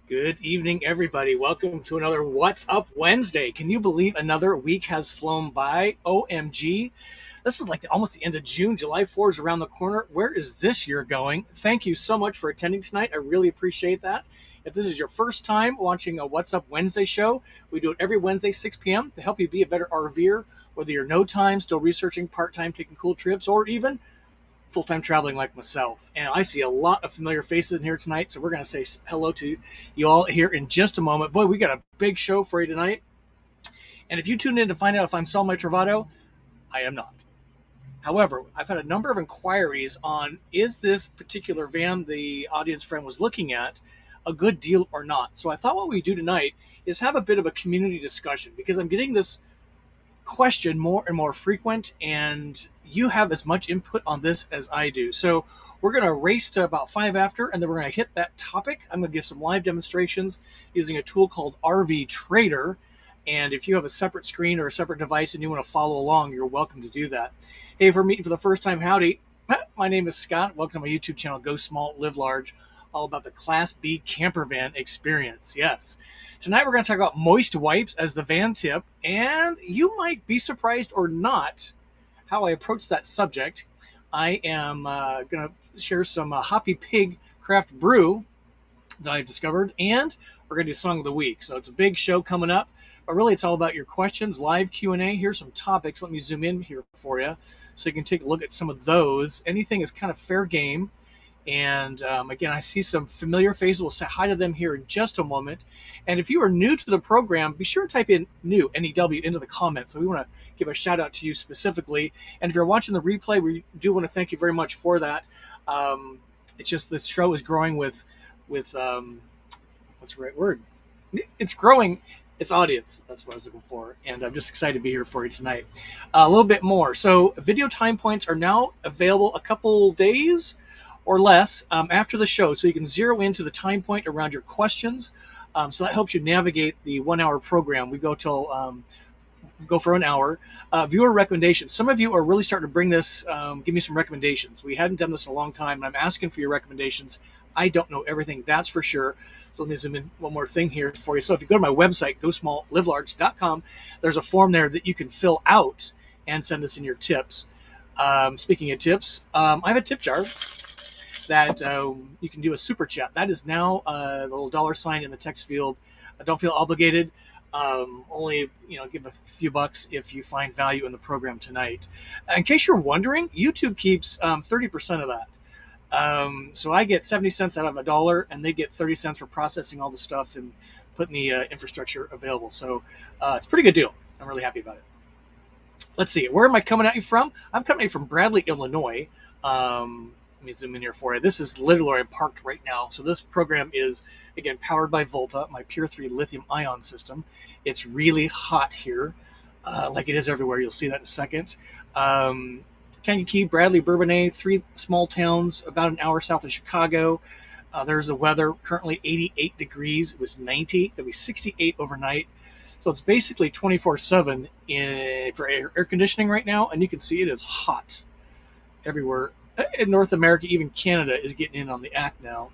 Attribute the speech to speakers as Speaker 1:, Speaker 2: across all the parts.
Speaker 1: Good evening, everybody. Welcome to another What's Up Wednesday. Can you believe another week has flown by? OMG. This is like almost the end of June. July 4 is around the corner. Where is this year going? Thank you so much for attending tonight. I really appreciate that. If this is your first time watching a What's Up Wednesday show, we do it every Wednesday, 6 p.m. to help you be a better RVer, whether you're no time, still researching, part-time, taking cool trips, or even full-time traveling like myself. And I see a lot of familiar faces in here tonight, so we're going to say hello to you all here in just a moment. Boy, we got a big show for you tonight. And if you tune in to find out if I'm selling my Travato, I am not. However, I've had a number of inquiries on, is this particular van the audience friend was looking at a good deal or not? So I thought what we do tonight is have a bit of a community discussion, because I'm getting this question more and more frequent, and you have as much input on this as I do. So we're going to race to about 5 after, and then we're going to hit that topic. I'm going to give some live demonstrations using a tool called RV Trader. And if you have a separate screen or a separate device and you want to follow along, you're welcome to do that. Hey, if we're meeting for the first time, howdy. My name is Scott. Welcome to my YouTube channel, Go Small, Live Large, all about the Class B Campervan experience. Yes. Tonight we're going to talk about moist wipes as the van tip, and you might be surprised or not how I approach that subject. I am going to share some Hoppy Pig craft brew that I've discovered, and we're going to do Song of the Week. So it's a big show coming up, but really it's all about your questions, live Q&A. Here's some topics. Let me zoom in here for you so you can take a look at some of those. Anything is kind of fair game. And again, I see some familiar faces. We'll say hi to them here in just a moment. And if you are new to the program, be sure to type in new, N-E-W, into the comments. So we want to give a shout out to you specifically. And if you're watching the replay, we do want to thank you very much for that. It's just this show is growing with what's the right word? It's growing its audience. That's what I was looking for. And I'm just excited to be here for you tonight. A little bit more. So video time points are now available a couple days or less after the show, so you can zero into the time point around your questions. So that helps you navigate the 1 hour program. We go for an hour. Viewer recommendations. Some of you are really starting to bring this, give me some recommendations. We hadn't done this in a long time, and I'm asking for your recommendations. I don't know everything, that's for sure. So let me zoom in one more thing here for you. So if you go to my website, gosmalllivelarge.com, there's a form there that you can fill out and send us in your tips. Speaking of tips, I have a tip jar that you can do a super chat. That is now the little $sign in the text field. Don't feel obligated. Only give a few bucks if you find value in the program tonight. In case you're wondering, YouTube keeps 30% of that. So I get 70 cents out of $1, and they get 30 cents for processing all the stuff and putting the infrastructure available. So it's a pretty good deal. I'm really happy about it. Let's see. Where am I coming at you from? I'm coming at you from Bradley, Illinois. Let me zoom in here for you. This is literally where I'm parked right now. So this program is, again, powered by Volta, my Pure 3 lithium-ion system. It's really hot here, like it is everywhere. You'll see that in a second. Canyon Key, Bradley, Bourbonnais, 3 small towns about an hour south of Chicago. There's the weather, currently 88 degrees. It was 90. It'll be 68 overnight. So it's basically 24/7 for air conditioning right now, and you can see it is hot everywhere. In North America, even Canada is getting in on the act now.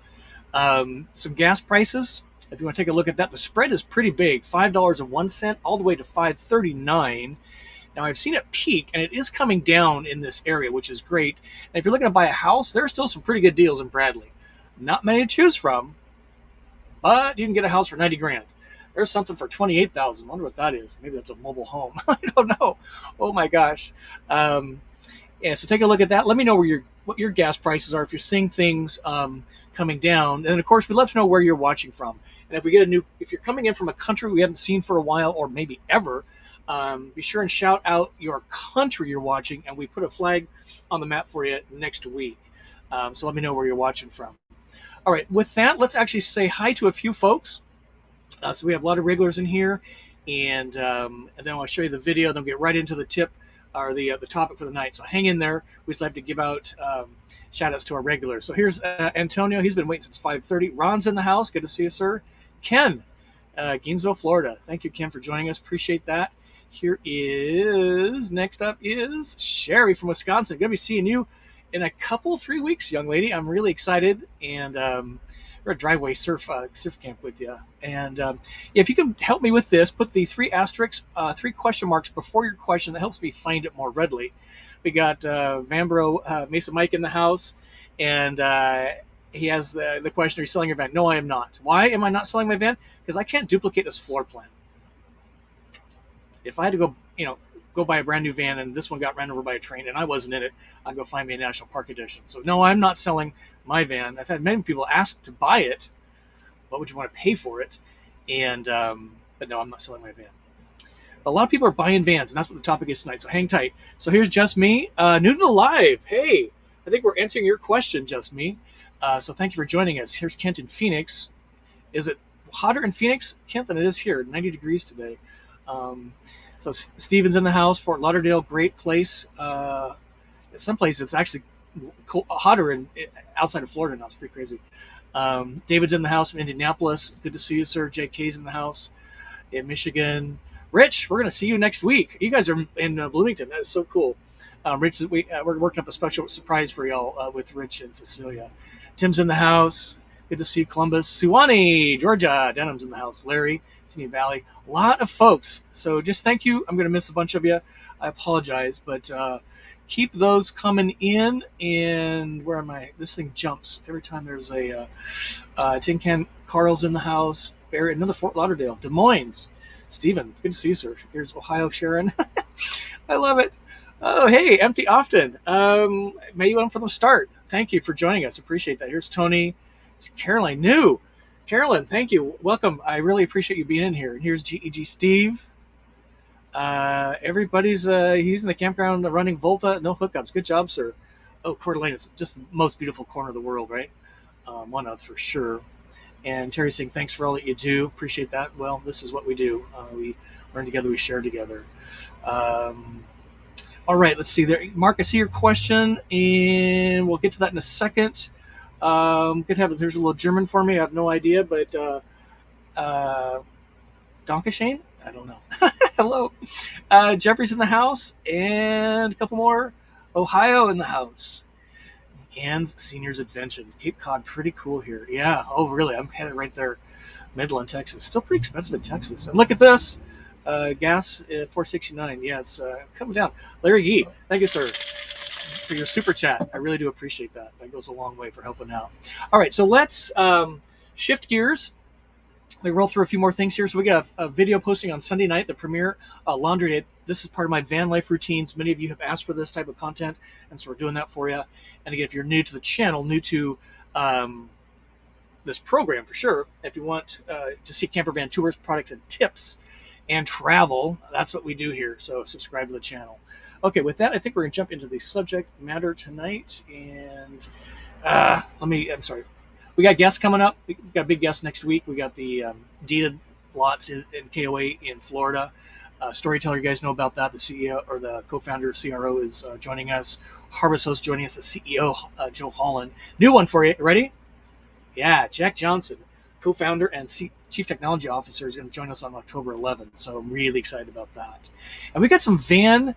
Speaker 1: Some gas prices, if you want to take a look at that, the spread is pretty big, $5.01 all the way to $5.39. Now, I've seen it peak, and it is coming down in this area, which is great. And if you're looking to buy a house, there's still some pretty good deals in Bradley. Not many to choose from, but you can get a house for 90 grand. There's something for 28,000. Wonder what that is. Maybe that's a mobile home. I don't know. Oh my gosh. Yeah, so take a look at that. Let me know what your gas prices are if you're seeing things coming down. And of course, we'd love to know where you're watching from. And if we get if you're coming in from a country we haven't seen for a while or maybe ever, be sure and shout out your country you're watching, and we put a flag on the map for you next week. So let me know where you're watching from. All right, with that, let's actually say hi to a few folks. So we have a lot of regulars in here, and then I'll show you the video, then we'll get right into the tip or the topic for the night. So hang in there. We just like to give out shout outs to our regulars. So here's Antonio. He's been waiting since 5:30. Ron's in the house. Good to see you, sir. Ken, Gainesville, Florida. Thank you, Ken, for joining us. Appreciate that. Next up is Sherry from Wisconsin. Going to be seeing you in a couple, 3 weeks, young lady. I'm really excited and or a driveway surf camp with you. And if you can help me with this, put the 3 asterisks, 3 question marks before your question. That helps me find it more readily. We got Vanbro Mesa Mike in the house, and he has the question: are you selling your van? No, I am not. Why am I not selling my van? Because I can't duplicate this floor plan. If I had to go buy a brand new van and this one got ran over by a train and I wasn't in it, I'd go find me a National Park Edition. So no, I'm not selling my van. I've had many people ask to buy it. What would you want to pay for it? And but no, I'm not selling my van. A lot of people are buying vans, and that's what the topic is tonight. So hang tight. So here's Just Me, new to the live. Hey, I think we're answering your question, Just Me. So thank you for joining us. Here's Kent in Phoenix. Is it hotter in Phoenix, Kent, than it is here? 90 degrees today. So Steven's in the house. Fort Lauderdale, great place. Some places it's actually hotter outside of Florida now. It's pretty crazy. David's in the house from Indianapolis. Good to see you, sir. JK's in the house in Michigan. Rich, we're going to see you next week. You guys are in Bloomington. That is so cool. Rich, we're working up a special surprise for y'all with Rich and Cecilia. Tim's in the house. Good to see Columbus. Suwannee, Georgia. Denham's in the house. Larry, Simi Valley. A lot of folks. So just thank you. I'm going to miss a bunch of you. I apologize, but keep those coming in. And where am I? This thing jumps every time there's a tin can. Carl's in the house. Barry, another Fort Lauderdale. Des Moines. Stephen, good to see you, sir. Here's Ohio Sharon. I love it. Oh, hey, Empty Often. Maybe one from the start. Thank you for joining us. Appreciate that. Here's Tony. It's Caroline. New. Carolyn, thank you. Welcome. I really appreciate you being in here. And here's GEG Steve. Everybody's, he's in the campground running Volta. No hookups. Good job, sir. Oh, Coeur d'Alene is just the most beautiful corner of the world, right? One of, for sure. And Terry saying, thanks for all that you do. Appreciate that. Well, this is what we do. We learn together. We share together. All right, let's see there. Mark, I see your question, and we'll get to that in a second. Good heavens, there's a little German for me. I have no idea, but Dankeschön? I don't know. Hello. Jeffrey's in the house, and a couple more. Ohio in the house. Ann's Seniors Adventure. Cape Cod, pretty cool here. Yeah. Oh, really? I'm headed right there. Midland, Texas. Still pretty expensive in Texas. And look at this. Gas, $4.69. Yeah, it's coming down. Larry Yee, thank you, sir, for your super chat. I really do appreciate that. That goes a long way for helping out. All right, so let's shift gears. We roll through a few more things here. So we got a video posting on Sunday night, the premiere laundry day. This is part of my van life routines. Many of you have asked for this type of content, and so we're doing that for you. And again, if you're new to the channel, new to this program for sure, if you want to see campervan tours, products, and tips, and travel, that's what we do here. So subscribe to the channel. Okay, with that, I think we're going to jump into the subject matter tonight. And I'm sorry. We got guests coming up. We got big guests next week. We got the deeded lots in KOA in Florida. Storyteller, you guys know about that. The CEO or the co-founder of CRO is joining us. Harvest Host joining us, the CEO, Joe Holland. New one for you. Ready? Yeah, Jack Johnson, co-founder and Chief Technology Officer, is going to join us on October 11th. So I'm really excited about that. And we got some van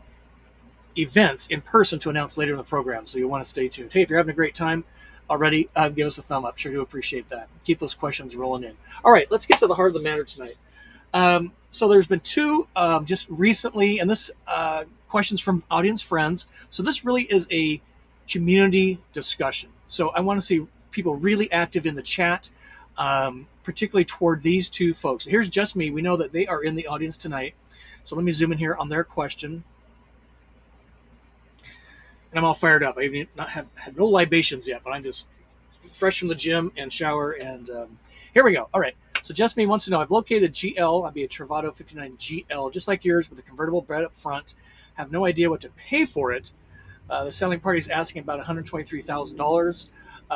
Speaker 1: events in person to announce later in the program, so you'll want to stay tuned. Hey, if you're having a great time already, give us a thumb up. Sure do appreciate that. Keep those questions rolling in. All right, let's get to the heart of the matter tonight. So there's been two just recently, and this questions from audience friends. So this really is a community discussion. So I want to see people really active in the chat, particularly toward these two folks. Here's Just Me. We know that they are in the audience tonight. So let me zoom in here on their question. And I'm all fired up. I have had no libations yet, but I'm just fresh from the gym and shower. And here we go. All right. So Just Me wants to know, I've located a GL. I'd be a Travato 59 GL, just like yours, with a convertible bed up front. Have no idea what to pay for it. The selling party is asking about $123,000.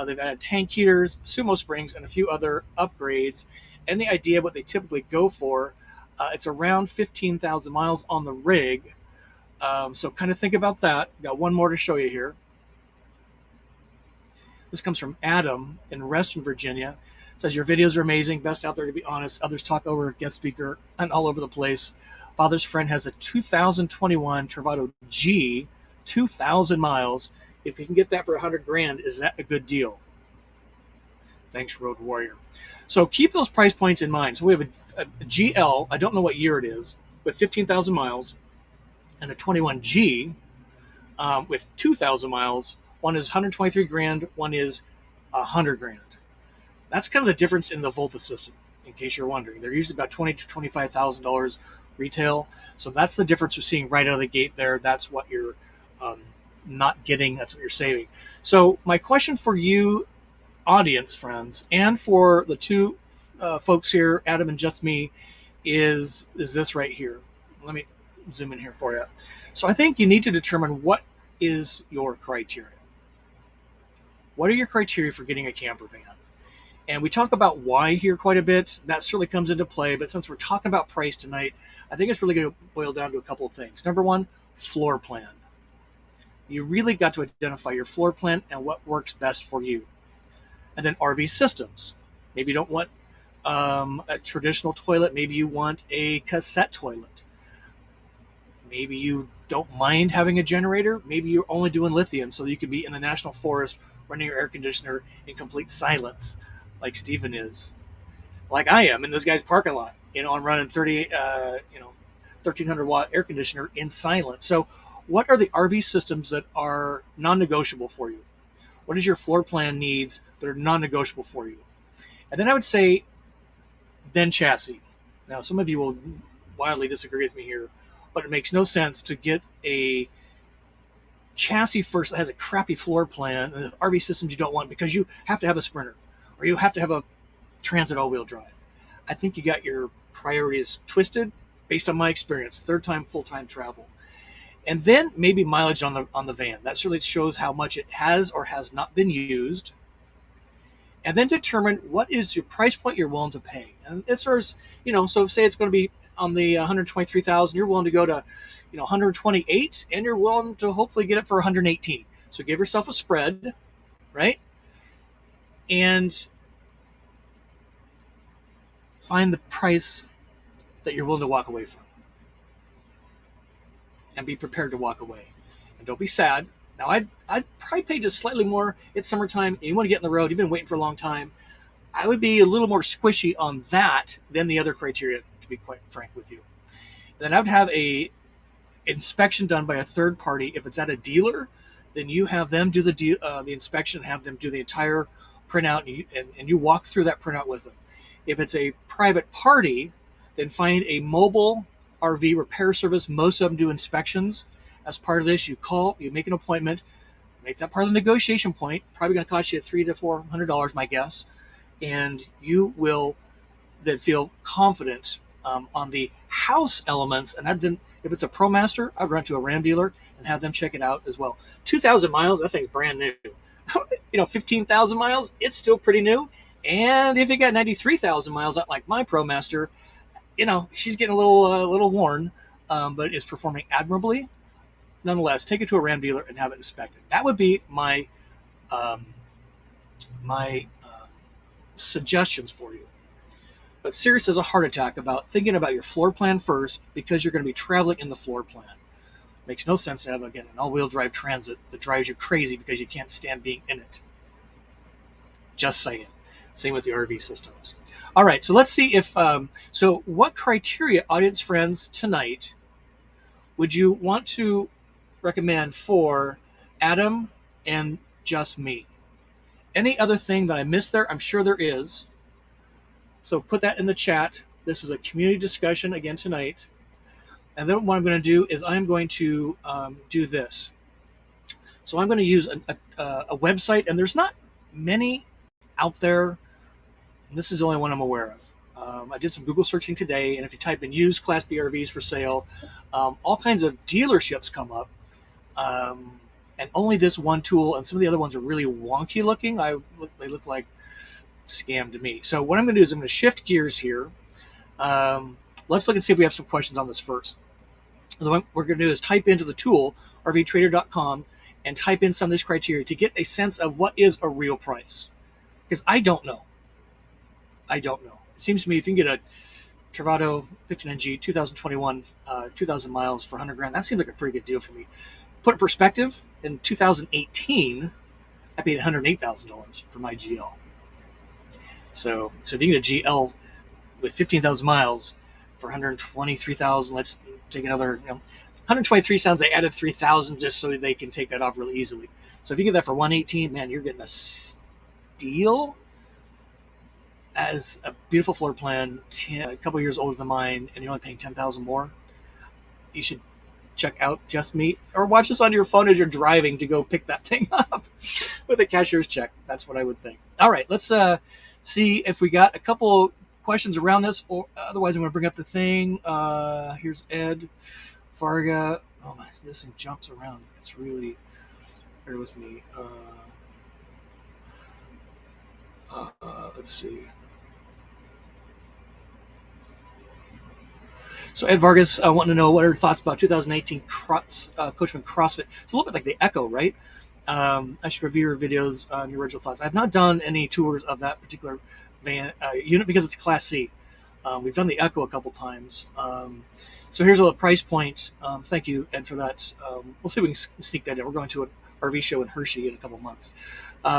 Speaker 1: They've added tank heaters, sumo springs, and a few other upgrades. Any idea what they typically go for? It's around 15,000 miles on the rig. So kind of think about that. Got one more to show you here. This comes from Adam in Reston, Virginia. It says, your videos are amazing. Best out there, to be honest. Others talk over, guest speaker, and all over the place. Father's friend has a 2021 Travato G, 2,000 miles. If you can get that for $100,000, is that a good deal? Thanks, Road Warrior. So keep those price points in mind. So we have a GL, I don't know what year it is, with 15,000 miles, and a 21G with 2,000 miles. One is 123 grand, one is 100 grand. That's kind of the difference in the Volta system, in case you're wondering. They're usually about $20,000 to $25,000 retail. So that's the difference we're seeing right out of the gate there. That's what you're not getting. That's what you're saving. So my question for you, audience friends, and for the two folks here, Adam and just me, is this right here. Let me zoom in here for you. So I think you need to determine what is your criteria. What are your criteria for getting a camper van? And we talk about why here quite a bit. That certainly comes into play. But since we're talking about price tonight, I think it's really going to boil down to a couple of things. Number one, floor plan. You really got to identify your floor plan and what works best for you. And then RV systems. Maybe you don't want a traditional toilet. Maybe you want a cassette toilet. Maybe you don't mind having a generator. Maybe you're only doing lithium so that you can be in the national forest running your air conditioner in complete silence, like Steven is, like I am in this guy's parking lot. I'm running 1300 watt air conditioner in silence. So what are the RV systems that are non-negotiable for you? What is your floor plan needs that are non-negotiable for you? And then I would say, then chassis. Now, some of you will wildly disagree with me here, but it makes no sense to get a chassis first that has a crappy floor plan and the RV systems you don't want because you have to have a Sprinter or you have to have a Transit all-wheel drive. I think you got your priorities twisted based on my experience, third time full-time travel. And then maybe mileage on the van. That certainly shows how much it has or has not been used. And then determine what is your price point you're willing to pay. And as far as, so say it's going to be on the 123,000, you're willing to go to, 128, and you're willing to hopefully get it for 118. So give yourself a spread, right? And find the price that you're willing to walk away from. And be prepared to walk away. And don't be sad. Now, I'd probably pay just slightly more. It's summertime, and you want to get on the road. You've been waiting for a long time. I would be a little more squishy on that than the other criteria, to be quite frank with you. And then I would have a inspection done by a third party. If it's at a dealer, then you have them do the inspection, have them do the entire printout, and you walk through that printout with them. If it's a private party, then find a mobile RV repair service. Most of them do inspections. As part of this, you call, you make an appointment, make that part of the negotiation point. Probably going to cost you $300 to $400, my guess, and you will then feel confident on the house elements. And then, if it's a ProMaster, I'd run to a Ram dealer and have them check it out as well. 2,000 miles, that thing's brand new. 15,000 miles, it's still pretty new. And if you got 93,000 miles, like my ProMaster, she's getting a little worn, but is performing admirably. Nonetheless, take it to a Ram dealer and have it inspected. That would be my suggestions for you. But serious as a heart attack about thinking about your floor plan first, because you're going to be traveling in the floor plan. Makes no sense to have, again, an all-wheel drive Transit that drives you crazy because you can't stand being in it. Just saying. Same with the RV systems. All right, so let's see if so what criteria, audience friends, tonight would you want to recommend for Adam and just me? Any other thing that I missed there? I'm sure there is. So put that in the chat. This is a community discussion again tonight. And then what I'm going to do is I'm going to do this. So I'm going to use a website, and there's not many out there. This is the only one I'm aware of. I did some Google searching today, and if you type in used Class B RVs for sale, all kinds of dealerships come up. And only this one tool, and some of the other ones are really wonky looking. They look like scam to me. So what I'm going to do is I'm going to shift gears here. Let's look and see if we have some questions on this first. And what we're going to do is type into the tool, rvtrader.com, and type in some of these criteria to get a sense of what is a real price. Because I don't know. It seems to me if you can get a Travato 59G 2021, 2,000 miles for 100 grand, that seems like a pretty good deal for me. Put in perspective, in 2018, I paid $108,000 for my GL. So if you get a GL with 15,000 miles for 123,000, let's take another, 123 sounds they added 3,000 just so they can take that off really easily. So if you get that for 118, man, you're getting a steal. As a beautiful floor plan, a couple years older than mine, and you're only paying 10,000 more. You should check out Just Meet or watch this on your phone as you're driving to go pick that thing up with a cashier's check. That's what I would think. All right, let's see if we got a couple questions around this, or otherwise I'm going to bring up the thing. Here's Ed Farga. Oh my, this thing jumps around. It's really, bear with me. Let's see. So Ed Vargas, I want to know what are your thoughts about 2018 Coachman CrossFit. It's a little bit like the Echo, right? I should review your videos on your original thoughts. I've not done any tours of that particular van unit because it's Class C. We've done the Echo a couple times. So here's a little price point. Thank you, Ed, for that. We'll see if we can sneak that in. We're going to an RV show in Hershey in a couple months.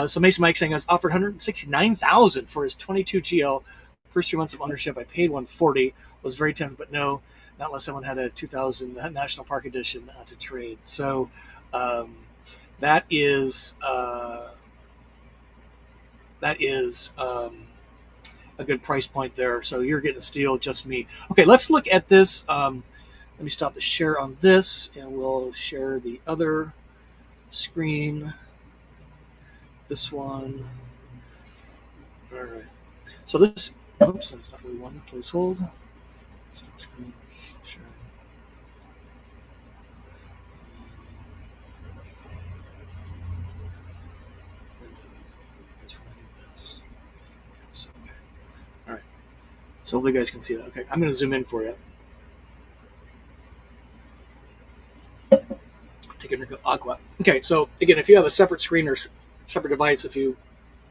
Speaker 1: So Mason Mike saying I was offered $169,000 for his 22 GL. First 3 months of ownership, I paid $140. Was very tempted, but no, not unless someone had a 2000 National Park Edition to trade. So that is a good price point there. So you're getting a steal, Just Me. Okay, let's look at this. Let me stop the share on this, and we'll share the other screen. This one. All right. So this. Oops, that's not really one. Please hold. Screen. Sure. Okay. All right. So hopefully you guys can see that. Okay, I'm going to zoom in for you. Take a drink of aqua. Okay, so again, if you have a separate screen or separate device,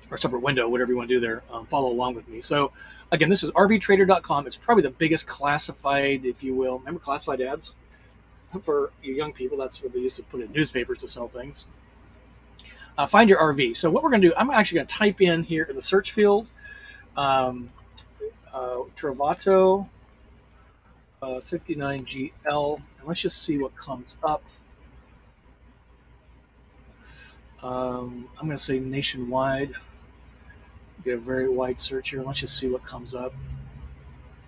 Speaker 1: or separate window, whatever you want to do there, follow along with me. So again, this is rvtrader.com. It's probably the biggest classified, if you will. Remember classified ads? For you young people, that's what they used to put in newspapers to sell things. Find your RV. So what we're going to do, I'm actually going to type in here in the search field, Travato 59GL, and let's just see what comes up. I'm going to say nationwide. Get a very wide search here. Let's just see what comes up.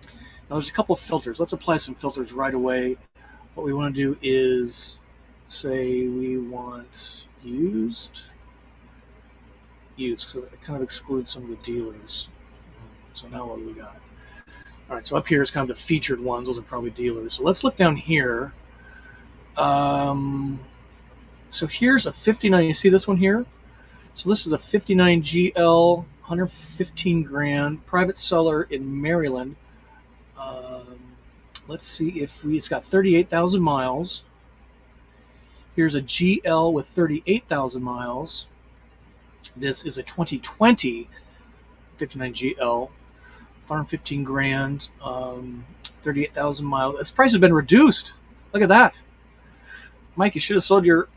Speaker 1: Now there's a couple of filters. Let's apply some filters right away. What we want to do is say we want used, so it kind of excludes some of the dealers. So now what do we got? All right, so up here is kind of the featured ones. Those are probably dealers. So let's look down here. So here's a 59. You see this one here? So this is a 59 GL, 115 grand, private seller in Maryland. Let's see if it's got 38,000 miles. Here's a GL with 38,000 miles. This is a 2020 59 GL, 115 grand, 38,000 miles. This price has been reduced. Look at that. Mike, you should have sold your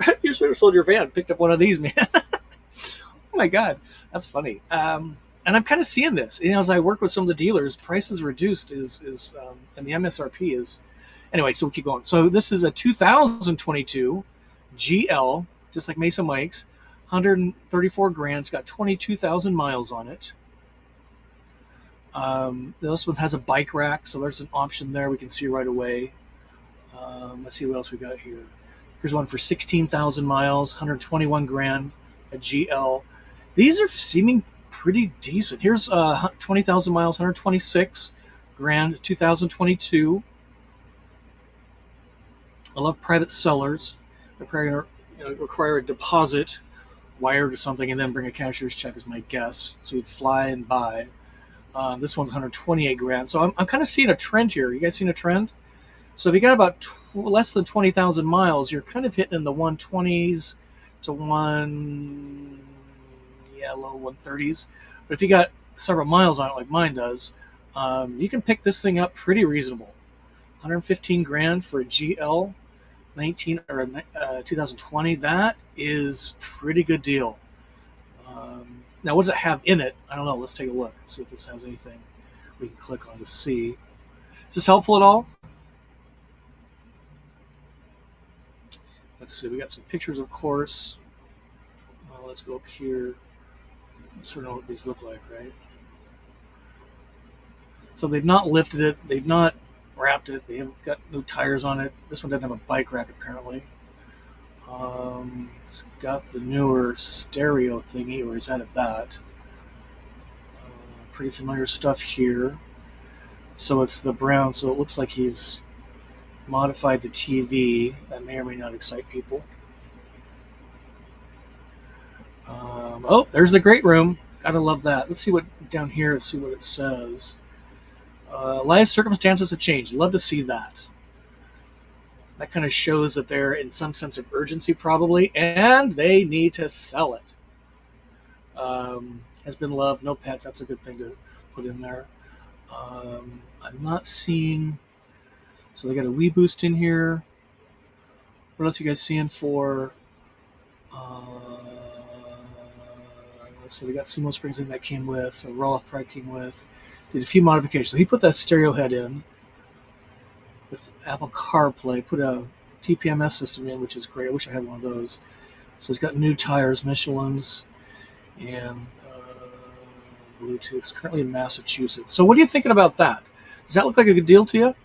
Speaker 1: van. Picked up one of these, man. Oh my God, that's funny. And I'm kind of seeing this. As I work with some of the dealers, prices reduced and the MSRP is. Anyway, so we keep going. So this is a 2022 GL, just like Mesa Mike's, 134 grand. It's got 22,000 miles on it. This one has a bike rack, so there's an option there we can see right away. Let's see what else we got here. Here's one for 16,000 miles, 121 grand, a GL. These are seeming pretty decent. Here's 20,000 miles, 126 grand, 2022. I love private sellers. Require a deposit, wire to something, and then bring a cashier's check is my guess. So you'd fly and buy. This one's 128 grand. So I'm kind of seeing a trend here. You guys seen a trend? So if you got about less than 20,000 miles, you're kind of hitting in the 120s to low 130s. But if you got several miles on it like mine does, you can pick this thing up pretty reasonable. 115 grand for a GL 2020. That is pretty good deal. Now, what does it have in it? I don't know. Let's take a look. Let's see if this has anything we can click on to see. Is this helpful at all? Let's see. We got some pictures, of course. Let's go up here. Let's sort of know what these look like, right? So they've not lifted it. They've not wrapped it. They haven't got new tires on it. This one doesn't have a bike rack, apparently. It's got the newer stereo thingy, or he's added that. Pretty familiar stuff here. So it's the brown, so it looks like he's modified the TV. That may or may not excite people. Oh, there's the great room. Gotta love that. Let's see what down here. Let's see what it says. Life circumstances have changed. Love to see that. That kind of shows that they're in some sense of urgency, probably, and they need to sell it. Has been loved. No pets. That's a good thing to put in there. I'm not seeing. So they got a Wii Boost in here. What else are you guys seeing for? So they got Sumo Springs in that came with. Roloff probably came with. Did a few modifications. So he put that stereo head in with Apple CarPlay. Put a TPMS system in, which is great. I wish I had one of those. So he's got new tires, Michelin's, and Bluetooth. Currently in Massachusetts. So what are you thinking about that? Does that look like a good deal to you?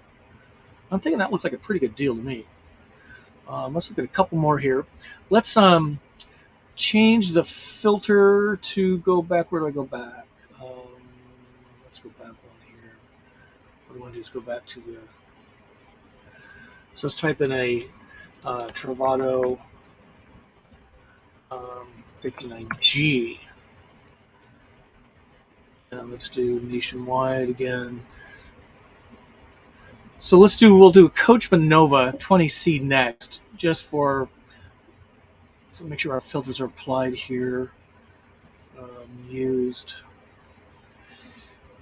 Speaker 1: I'm thinking that looks like a pretty good deal to me. Let's look at a couple more here. Let's change the filter to go back. Where do I go back? Let's go back one here. What do I want to do is go back to the. So let's type in a Travato 59G. And let's do nationwide again. So we'll do Coachman Nova 20C next, just for, so make sure our filters are applied here. Used.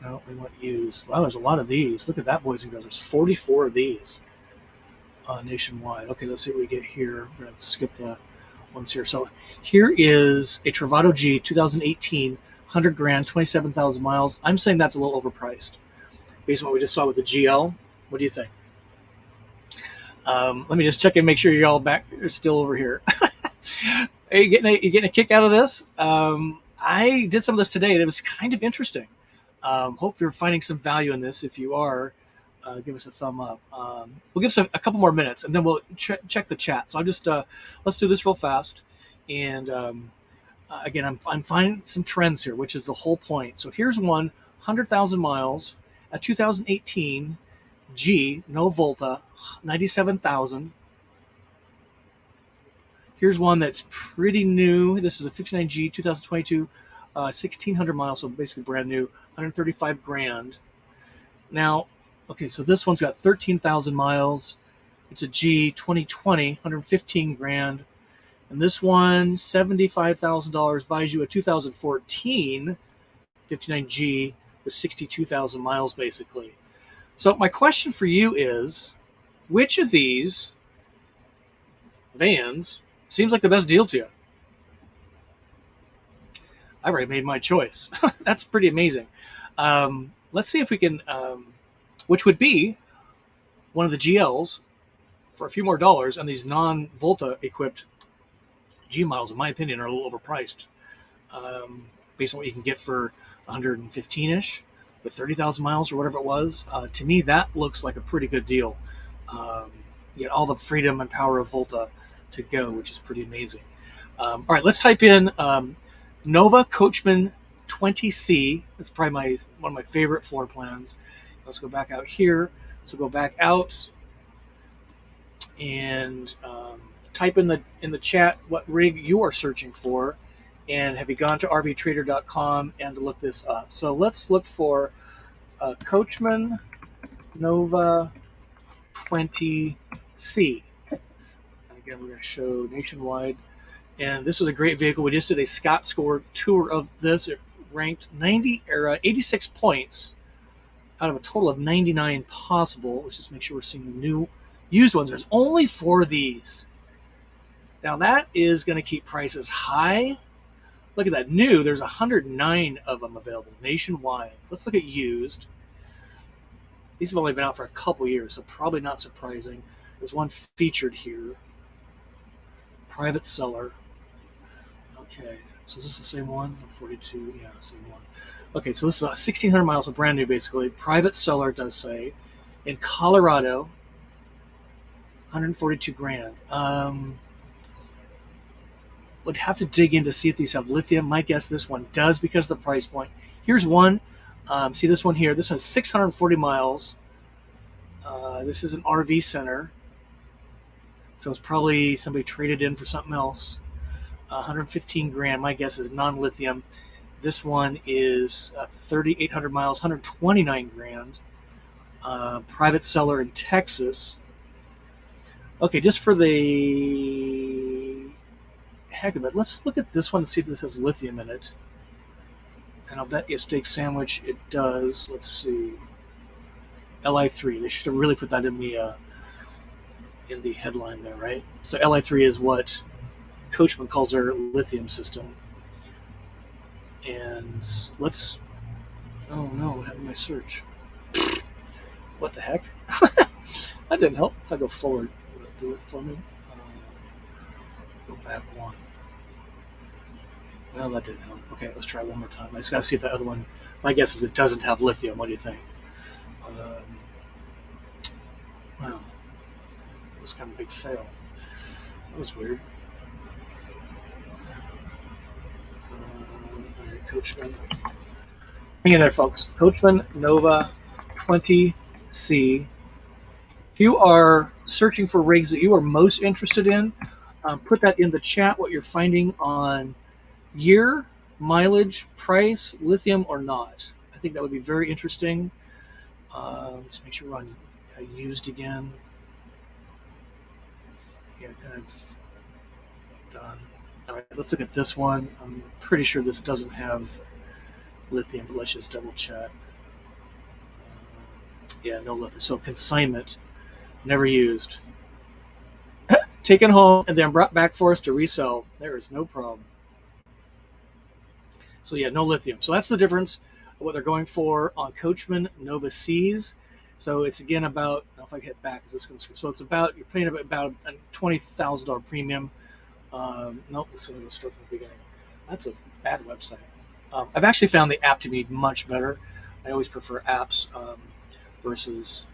Speaker 1: No, we want used. Wow, there's a lot of these. Look at that, boys and girls. There's 44 of these nationwide. Okay, let's see what we get here. We're going to skip the ones here. So here is a Travato G 2018, 100 grand, 27,000 miles. I'm saying that's a little overpriced based on what we just saw with the GL. What do you think? Let me just check and make sure you're all back. You're still over here. Are you getting a kick out of this? I did some of this today, and it was kind of interesting. Hope you're finding some value in this. If you are, give us a thumb up. We'll give us a couple more minutes, and then we'll check the chat. So I'm just let's do this real fast. And again, I'm finding some trends here, which is the whole point. So here's one, 100,000 miles, a 2018 G, no Volta, 97,000. Here's one that's pretty new. This is a 59G 2022, 1,600 miles, so basically brand new, 135 grand. Now, okay, so this one's got 13,000 miles. It's a G 2020, 115 grand. And this one, $75,000, buys you a 2014 59G with 62,000 miles, basically. So my question for you is, which of these vans seems like the best deal to you? I already made my choice. That's pretty amazing. Let's see if we can, which would be one of the GLs for a few more dollars, and these non-Volta equipped G models, in my opinion, are a little overpriced based on what you can get for 115-ish with 30,000 miles or whatever it was. To me, that looks like a pretty good deal. You get all the freedom and power of Volta to go, which is pretty amazing. All right, let's type in Nova Coachman 20C. That's probably one of my favorite floor plans. Let's go back out here. So go back out and type in the chat what rig you are searching for, and have you gone to rvtrader.com and to look this up. So let's look for Coachman Nova 20C. And again, we're going to show nationwide. And this is a great vehicle. We just did a Scott Score tour of this. It ranked 86 points out of a total of 99 possible. Let's just make sure we're seeing the new used ones. There's only 4 of these. Now that is going to keep prices high. Look at that. New, there's 109 of them available nationwide. Let's look at used. These have only been out for a couple years, so probably not surprising. There's one featured here. Private seller. Okay, so is this the same one? 42, yeah, same one. Okay, so this is 1,600 miles of brand new, basically. Private seller, does say. In Colorado, 142 grand. Would have to dig in to see if these have lithium. My guess this one does because of the price point. Here's one. See this one here. This one's 640 miles. This is an RV center. So it's probably somebody traded in for something else. 115 grand. My guess is non-lithium. This one is 3,800 miles, 129 grand. Private seller in Texas. Okay, just for the heck of it, let's look at this one and see if this has lithium in it. And I'll bet you a steak sandwich it does. Let's see. LI3. They should have really put that in the headline there, right? So LI3 is what Coachman calls their lithium system. And let's... Oh no, what happened to my search? What the heck? That didn't help. If I go forward, will it do it for me? Go back one. Well, that didn't help. Okay, let's try one more time. I just got to see if the other one... My guess is it doesn't have lithium. What do you think? Wow. It was kind of a big fail. That was weird. Coachman. Hang in there, folks. Coachman Nova 20C. If you are searching for rigs that you are most interested in, put that in the chat, what you're finding on year, mileage, price, lithium or not. I think that would be very interesting. Just make sure we're on used again. Yeah, kind of done. All right, let's look at this one. I'm pretty sure this doesn't have lithium, but let's just double check. Yeah, no lithium. So consignment, never used. Taken home and then brought back for us to resell. There is no problem. So yeah, no lithium. So that's the difference of what they're going for on Coachman Nova Cs. So it's again about, if I hit back, is this going to, so it's about, you're paying about a $20,000 premium. Nope, it's going to start from the beginning. That's a bad website. I've actually found the app to be much better. I always prefer apps versus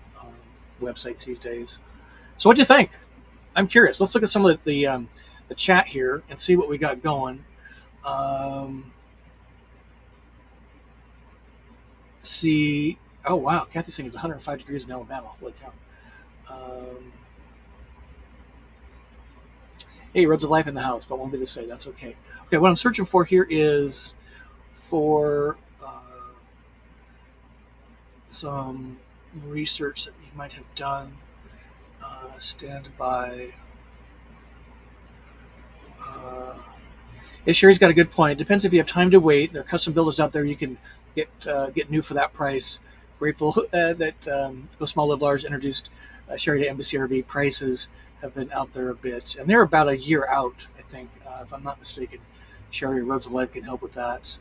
Speaker 1: websites these days. So what do you think? I'm curious. Let's look at some of the chat here and see what we got going. See, oh wow, Kathy's saying it's 105 degrees in Alabama. Holy cow. Hey, Roads of Life in the house, but won't be to say. That's okay. Okay, what I'm searching for here is for some research that you might have done. Stand by. Sherry's got a good point. It depends if you have time to wait. There are custom builders out there you can get new for that price. Grateful that Go Small Live Large introduced Sherry to Embassy RV. Prices have been out there a bit, and they're about a year out, I think, if I'm not mistaken. Sherry Roads of Life can help with that.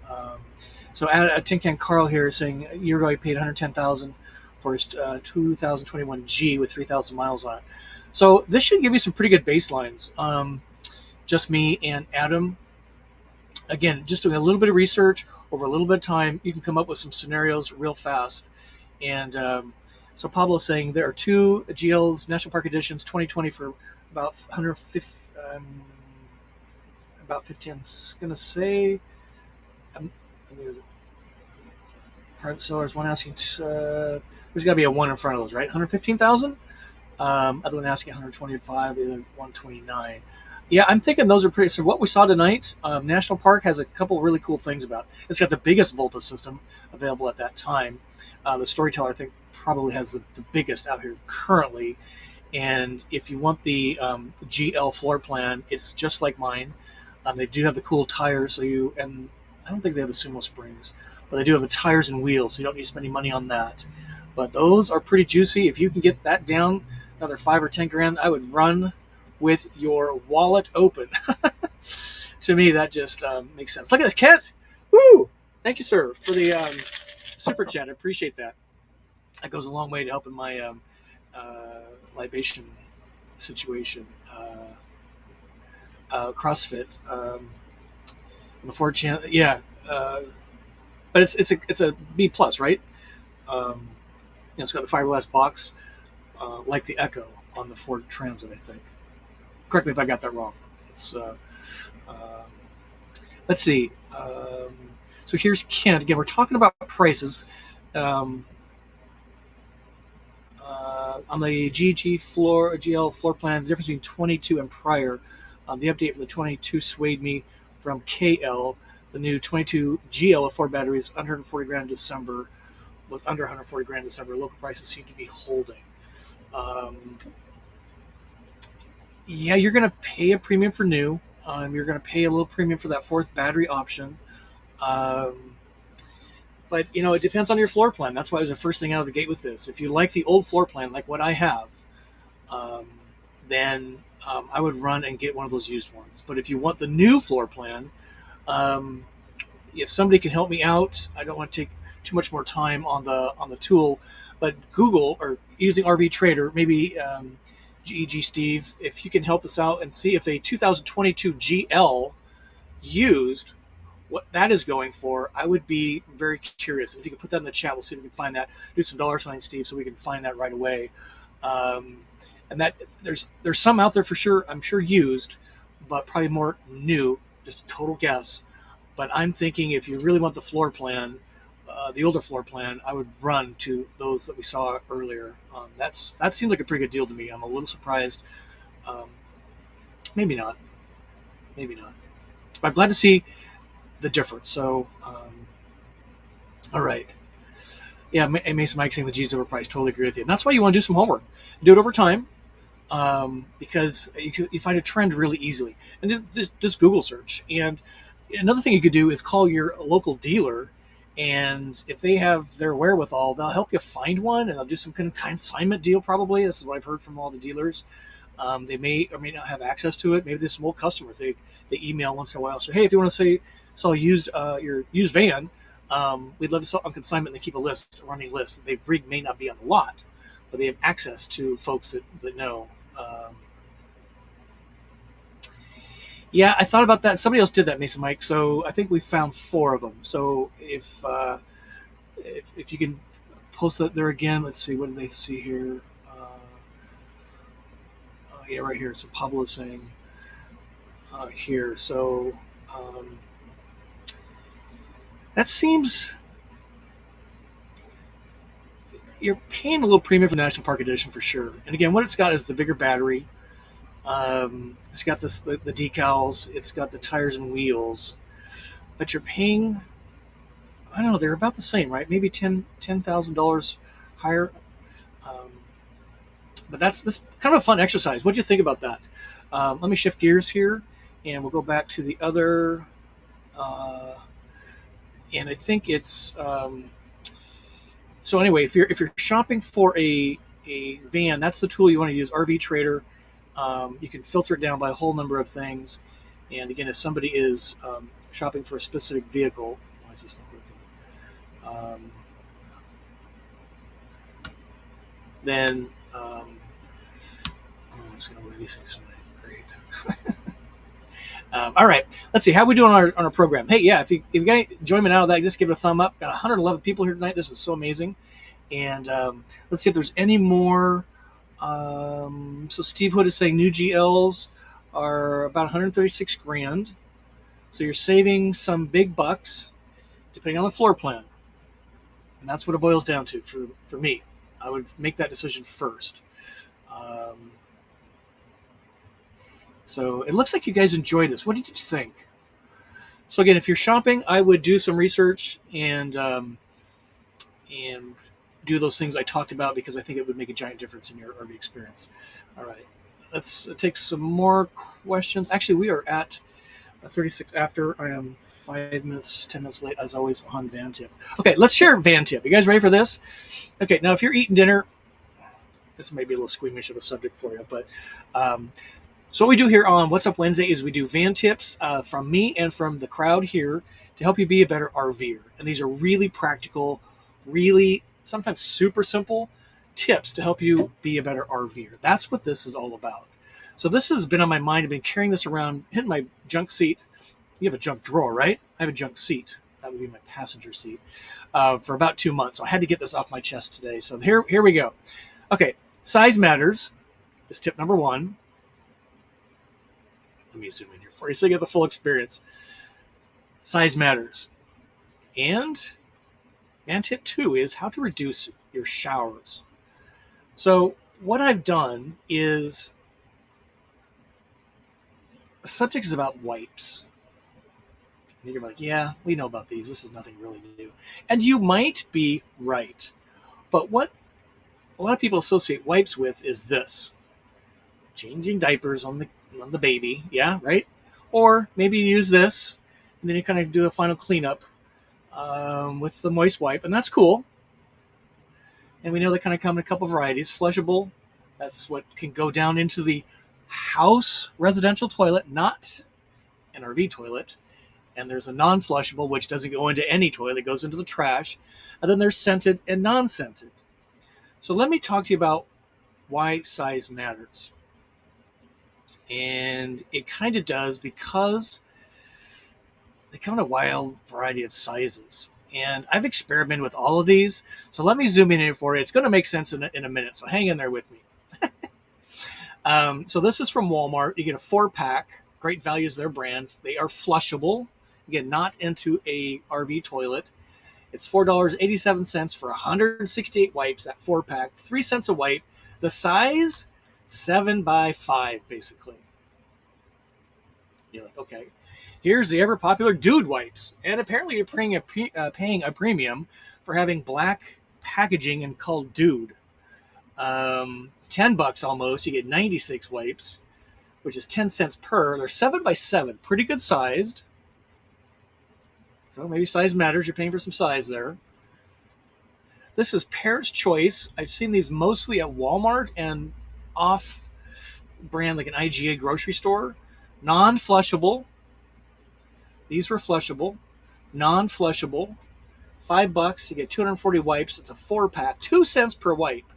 Speaker 1: So Tin Can Carl here is saying a year ago he paid $110,000 for his 2021 G with 3,000 miles on it. So this should give you some pretty good baselines. Just me and Adam. Again, just doing a little bit of research over a little bit of time, you can come up with some scenarios real fast. And so Pablo's saying there are two GLs, National Park Editions, 2020 for about 150, about 50. I'm going to say, private sellers, one asking, there's got to be a one in front of those, right? 115,000. Other one asking 125, the other 129. Yeah, I'm thinking those are pretty. So what we saw tonight, National Park has a couple of really cool things about it. It's got the biggest Volta system available at that time. The Storyteller, I think, probably has the biggest out here currently. And if you want the GL floor plan, it's just like mine. They do have the cool tires, and I don't think they have the sumo springs, but they do have the tires and wheels, so you don't need to spend any money on that. But those are pretty juicy. If you can get that down another 5 or 10 grand, I would run with your wallet open. to me, that just makes sense. Look at this, Kent. Woo! Thank you, sir, for the super chat. I appreciate that. That goes a long way to helping my libation situation. CrossFit. Before chance, yeah. But it's a B plus, right? It's got the fiberglass box, like the Echo on the Ford Transit, I think. Correct me if I got that wrong. It's let's see. So here's Kent again. We're talking about prices. On the GL floor plan, the difference between 22 and prior. The update for the 22 swayed me from KL. The new 22 GL with 4 batteries, under 140 grand in December, was under 140 grand in December. Local prices seem to be holding. Yeah, you're going to pay a premium for new. You're going to pay a little premium for that 4th battery option. But, it depends on your floor plan. That's why it was the first thing out of the gate with this. If you like the old floor plan, like what I have, then I would run and get one of those used ones. But if you want the new floor plan, if somebody can help me out, I don't want to take too much more time on the tool, but Google or using RV Trader, maybe GEG Steve, if you can help us out and see if a 2022 GL used, what that is going for, I would be very curious. And if you can put that in the chat, we'll see if we can find that. Do some $, Steve, so we can find that right away. And that there's some out there for sure, I'm sure used, but probably more new, just a total guess. But I'm thinking if you really want the floor plan, the older floor plan, I would run to those that we saw earlier. That seems like a pretty good deal to me. I'm a little surprised. Maybe not. But I'm glad to see the difference. So, all right. Yeah, Mason Mike saying the G's overpriced. Totally agree with you. And that's why you want to do some homework. Do it over time, because you find a trend really easily. And just Google search. And another thing you could do is call your local dealer, and if they have their wherewithal, they'll help you find one, and they'll do some kind of consignment deal probably. This is what I've heard from all the dealers. They may or may not have access to it. Maybe there's some old customers. They email once in a while. So, hey, if you want to sell your used van, we'd love to sell on consignment. And they keep a running list. They may not be on the lot, but they have access to folks that know. Yeah, I thought about that. Somebody else did that, Mason Mike. So I think we found 4 of them. So if you can post that there again, let's see. What did they see here? Yeah, right here. So Pablo saying here. So that seems you're paying a little premium for the National Park Edition for sure. And again, what it's got is the bigger battery. It's got the decals. It's got the tires and wheels. But you're paying, I don't know, they're about the same, right? Maybe $10,000 higher. But that's kind of a fun exercise. What do you think about that? Let me shift gears here, and we'll go back to the other. And I think it's so anyway. If you're shopping for a van, that's the tool you want to use. RV Trader. You can filter it down by a whole number of things. And again, if somebody is shopping for a specific vehicle, why is this not working? Then I'm just going to wear these things tonight. Great. All right, let's see how we doing on our program. Hey, yeah, if you got enjoyment out of that, just give it a thumb up. Got 111 people here tonight. This is so amazing. And let's see if there's any more. So Steve Hood is saying new GLs are about 136 grand. So you're saving some big bucks depending on the floor plan. And that's what it boils down to for me. I would make that decision first. So it looks like you guys enjoyed this. What did you think? So again, if you're shopping, I would do some research and do those things I talked about, because I think it would make a giant difference in your RV experience. All right, let's take some more questions. Actually, we are at 36 after. I am 10 minutes late, as always, on van tip. Okay, let's share van tip. You guys ready for this? Okay, now if you're eating dinner, this may be a little squeamish of a subject for you, but So what we do here on What's Up Wednesday is we do van tips from me and from the crowd here to help you be a better RVer. And these are really practical, really sometimes super simple tips to help you be a better RVer. That's what this is all about. So this has been on my mind. I've been carrying this around, hitting my junk seat. You have a junk drawer, right? I have a junk seat. That would be my passenger seat for about 2 months. So I had to get this off my chest today. So here we go. Okay, size matters is tip number 1. Let me zoom in here for you so you get the full experience. Size matters. And tip 2 is how to reduce your showers. So what I've done is, the subject is about wipes. And you're like, yeah, we know about these. This is nothing really new. And you might be right. But what a lot of people associate wipes with is this. Changing diapers on the baby, yeah, right? Or maybe you use this, and then you kind of do a final cleanup with the moist wipe, and that's cool. And we know they kind of come in a couple varieties. Flushable, that's what can go down into the house residential toilet, not an RV toilet. And there's a non-flushable, which doesn't go into any toilet, it goes into the trash. And then there's scented and non-scented. So let me talk to you about why size matters. And it kind of does because they come in a wild variety of sizes. And I've experimented with all of these. So let me zoom in here for you. It's going to make sense in a minute. So hang in there with me. So this is from Walmart. You get a 4-pack. Great Value is their brand. They are flushable. Again, not into a RV toilet. It's $4.87 for 168 wipes, that 4-pack. 3 cents a wipe. The size, 7 by 5, basically. You're like, okay. Here's the ever popular Dude wipes. And apparently you're paying a premium for having black packaging and called Dude. $10 almost. You get 96 wipes, which is 10 cents per. They're 7 by 7. Pretty good sized. So maybe size matters. You're paying for some size there. This is Parent's Choice. I've seen these mostly at Walmart and off brand like an IGA grocery store. Non-flushable. These were flushable. Non-flushable. $5. You get 240 wipes. It's a 4-pack. 2 cents per wipe.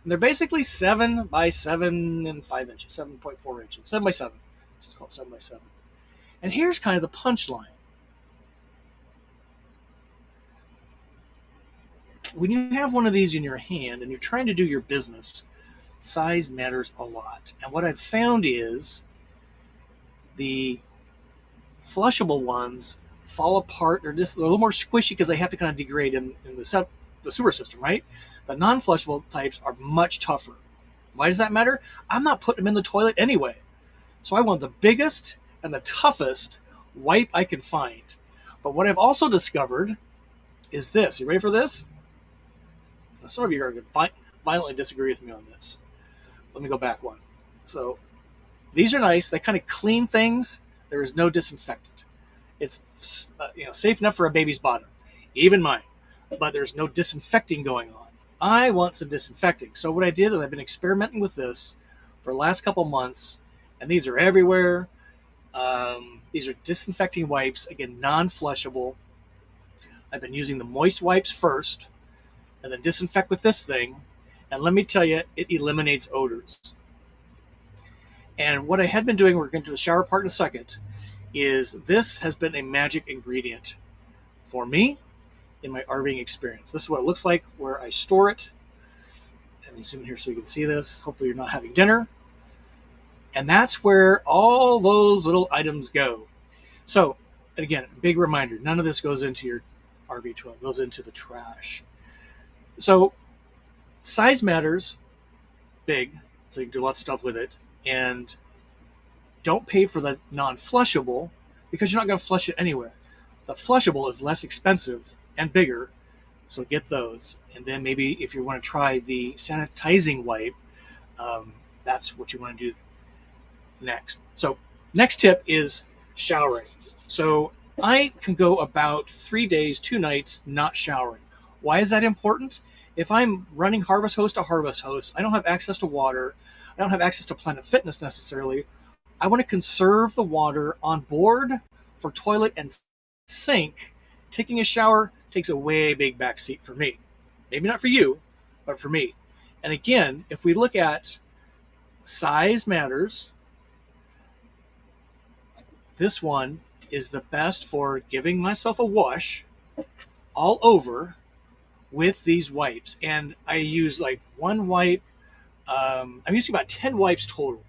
Speaker 1: And they're basically 7 by 7 and 5 inches. 7.4 inches. 7 by 7. Just call it 7 by 7. And here's kind of the punchline. When you have one of these in your hand and you're trying to do your business, size matters a lot. And what I've found is the flushable ones fall apart. They're a little more squishy because they have to kind of degrade in the sewer system, right? The non-flushable types are much tougher. Why does that matter? I'm not putting them in the toilet anyway. So I want the biggest and the toughest wipe I can find. But what I've also discovered is this. You ready for this? Now, some of you are going to violently disagree with me on this. Let me go back one. So these are nice. They kind of clean things. There is no disinfectant. It's safe enough for a baby's bottom, even mine. But there's no disinfecting going on. I want some disinfecting. So what I did is I've been experimenting with this for the last couple months, and these are everywhere. These are disinfecting wipes, again, non-flushable. I've been using the moist wipes first, and then disinfect with this thing. And let me tell you, it eliminates odors. And what I had been doing, we're going to do the shower part in a second, is this has been a magic ingredient for me in my RVing experience. This is what it looks like where I store it. Let me zoom in here so you can see this. Hopefully you're not having dinner. And that's where all those little items go. So, and again, big reminder, none of this goes into your RV toilet. It goes into the trash. So, size matters, big, so you can do lots of stuff with it. And don't pay for the non-flushable because you're not going to flush it anywhere. The flushable is less expensive and bigger, so get those. And then maybe if you want to try the sanitizing wipe, that's what you want to do next. So next tip is showering. So I can go about 3 days, 2 nights not showering. Why is that important? If I'm running harvest hose to harvest hose, I don't have access to water. I don't have access to Planet Fitness necessarily. I want to conserve the water on board for toilet and sink. Taking a shower takes a way big back seat for me. Maybe not for you, but for me. And again, if we look at size matters, this one is the best for giving myself a wash all over with these wipes. And I use like one wipe. I'm using about 10 wipes total.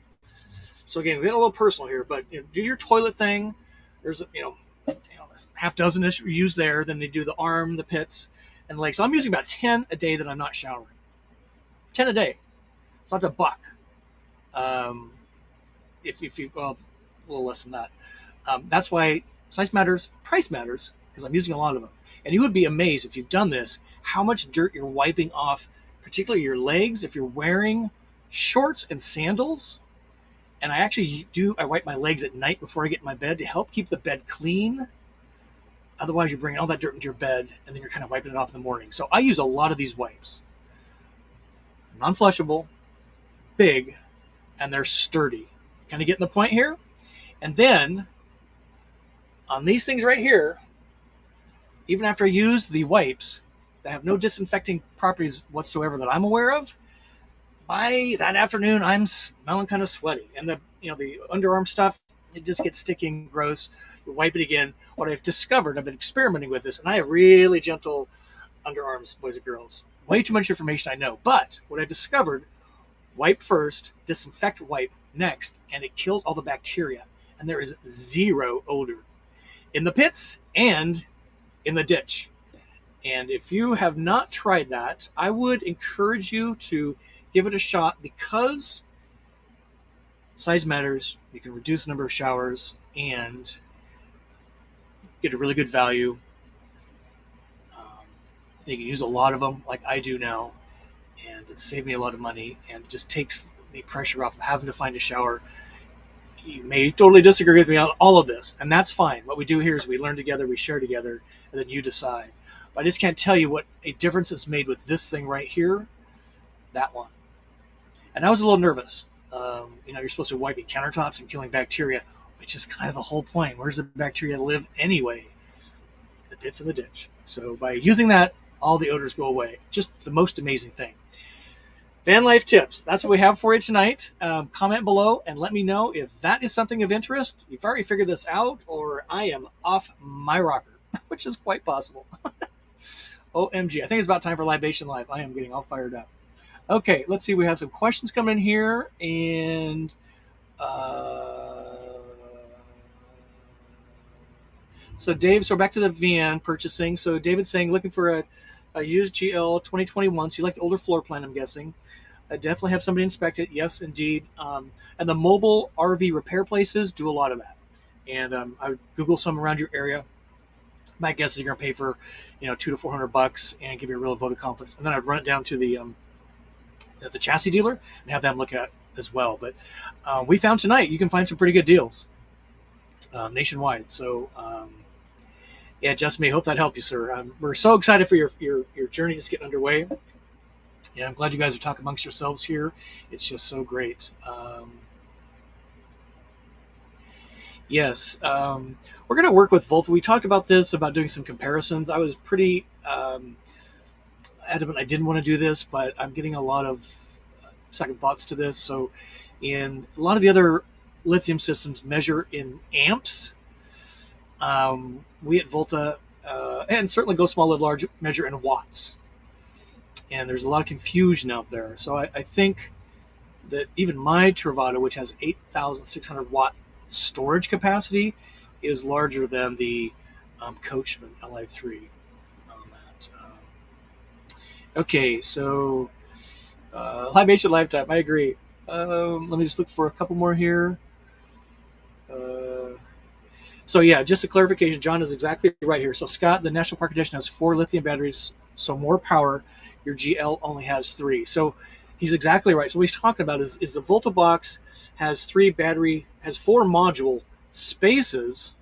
Speaker 1: So again, we get a little personal here, but do your toilet thing. There's half dozen-ish used there. Then they do the arm, the pits, and legs. So I'm using about 10 a day that I'm not showering. 10 a day. So that's $1. If you, well, a little less than that. That's why size matters, price matters, because I'm using a lot of them. And you would be amazed if you've done this, how much dirt you're wiping off, particularly your legs. If you're wearing shorts and sandals, and I wipe my legs at night before I get in my bed to help keep the bed clean. Otherwise, you're bringing all that dirt into your bed, and then you're kind of wiping it off in the morning. So I use a lot of these wipes. Non-flushable, big, and they're sturdy. Kind of getting the point here? And then, on these things right here, even after I use the wipes that have no disinfecting properties whatsoever that I'm aware of, by that afternoon, I'm smelling kind of sweaty. And the underarm stuff, it just gets sticky and gross. You wipe it again. What I've discovered, I've been experimenting with this, and I have really gentle underarms, boys and girls. Way too much information, I know. But what I've discovered, wipe first, disinfect wipe next, and it kills all the bacteria. And there is zero odor in the pits and in the ditch. And if you have not tried that, I would encourage you to give it a shot, because size matters. You can reduce the number of showers and get a really good value. And you can use a lot of them like I do now, and it saved me a lot of money, and it just takes the pressure off of having to find a shower. You may totally disagree with me on all of this, and that's fine. What we do here is we learn together, we share together, and then you decide. But I just can't tell you what a difference it's made with this thing right here, that one. And I was a little nervous. You're supposed to be wiping countertops and killing bacteria, which is kind of the whole point. Where's the bacteria live anyway? The pits in the ditch. So by using that, all the odors go away. Just the most amazing thing. Van life tips. That's what we have for you tonight. Comment below and let me know if that is something of interest. You've already figured this out, or I am off my rocker, which is quite possible. OMG. I think it's about time for Libation Live. I am getting all fired up. Okay, let's see. We have some questions coming in here, and so back to the van purchasing. So David's saying looking for a used GL 2021. So you like the older floor plan, I'm guessing. I definitely have somebody inspect it. Yes, indeed. And the mobile RV repair places do a lot of that. And I would Google some around your area. My guess is you're going to pay for, $200 to $400 and give you a real vote of confidence. And then I'd run it down to the chassis dealer and have them look at it as well. But we found tonight you can find some pretty good deals nationwide. So yeah, just me. Hope that helped you, sir. We're so excited for your journey just getting underway. Yeah, I'm glad you guys are talking amongst yourselves here. It's just so great. Yes, we're going to work with Volta. We talked about this, about doing some comparisons. I was pretty adamant I didn't want to do this, but I'm getting a lot of second thoughts to this. So in a lot of the other lithium systems measure in amps. We at Volta, and certainly Go Small Live Large, measure in watts. And there's a lot of confusion out there. So I think that even my Travato, which has 8,600 watt storage capacity, is larger than the Coachman Li3 on that. Okay, so Libation Lifetime, I agree. Let me just look for a couple more here. So yeah, just a clarification, John is exactly right here. So Scott, the National Park Edition has 4 lithium batteries, so more power. Your GL only has 3. So he's exactly right. So what he's talking about is the Volta box has 4 module spaces.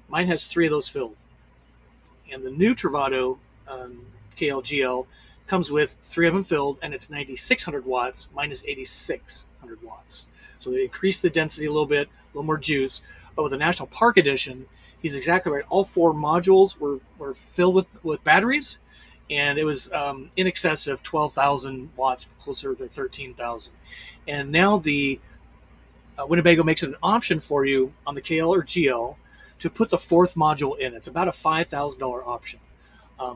Speaker 1: Mine has 3 of those filled. And the new Travato KLGL comes with 3 of them filled, and it's 9,600 watts. Mine is 8,600 watts. So they increased the density a little more juice. But with the National Park Edition, he's exactly right. All 4 modules were filled with batteries, and it was in excess of 12,000 watts, closer to 13,000. And now the Winnebago makes it an option for you on the KL or GL to put the 4th module in. It's about a $5,000 option.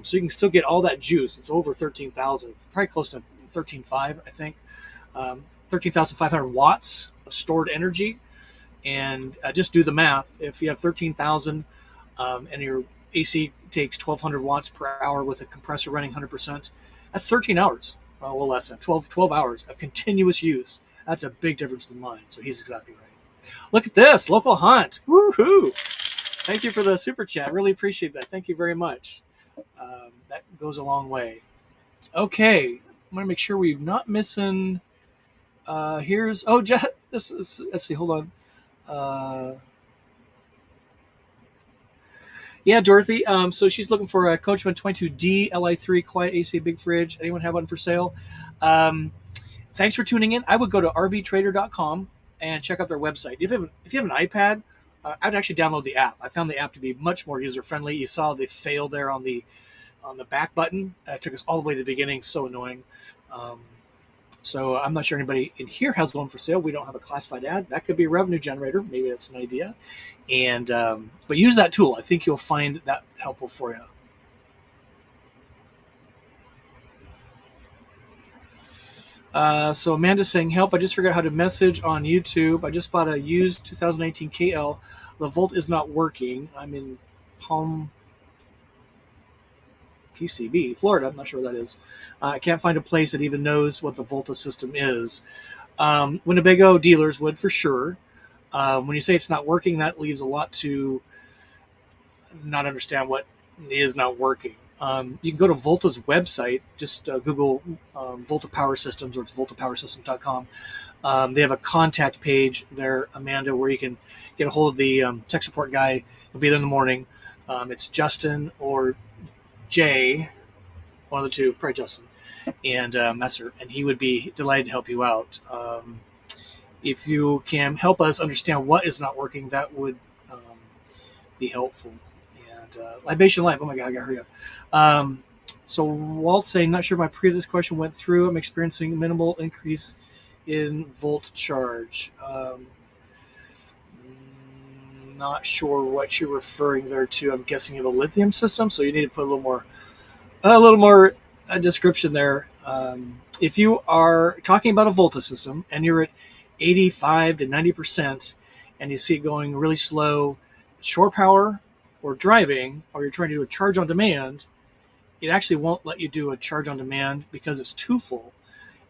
Speaker 1: So you can still get all that juice. It's over 13,000, probably close to 13.5, I think. 13,500 watts of stored energy. And just do the math. If you have 13,000 and your AC takes 1,200 watts per hour with a compressor running 100%, that's 13 hours, well, a little less than 12 hours of continuous use. That's a big difference than mine. So he's exactly right. Look at this, Local Hunt. Woohoo! Thank you for the super chat. Really appreciate that. Thank you very much. That goes a long way. Okay, I'm going to make sure we're not missing. Let's see, hold on. Yeah, Dorothy. So she's looking for a Coachman 22D Li3 quiet AC big fridge. Anyone have one for sale? Thanks for tuning in. I would go to rvtrader.com and check out their website. If you have an iPad, I'd actually download the app. I found the app to be much more user friendly. You saw the fail there on the back button. It took us all the way to the beginning. So annoying. So I'm not sure anybody in here has one for sale. We don't have a classified ad. That could be a revenue generator. Maybe that's an idea. And but use that tool. I think you'll find that helpful for you. So Amanda's saying, help, I just figured out how to message on YouTube. I just bought a used 2018 KL. The Volt is not working. I'm in Palm PCB, Florida. I'm not sure what that is. I can't find a place that even knows what the Volta system is. Winnebago dealers would for sure. When you say it's not working, that leaves a lot to not understand what is not working. You can go to Volta's website. Just Google Volta Power Systems, or it's voltapowersystem.com. They have a contact page there, Amanda, where you can get a hold of the tech support guy. He'll be there in the morning. It's Justin or Jay, one of the two, probably Justin, and Messer, and he would be delighted to help you out. If you can help us understand what is not working, that would be helpful. And Libation Live, oh my God, I gotta hurry up. So Walt's saying, not sure my previous question went through. I'm experiencing minimal increase in volt charge. Not sure what you're referring there to. I'm guessing you have a lithium system, so you need to put a little more description there. If you are talking about a Volta system and you're at 85 to 90%, and you see it going really slow, shore power or driving, or you're trying to do a charge on demand, it actually won't let you do a charge on demand because it's too full.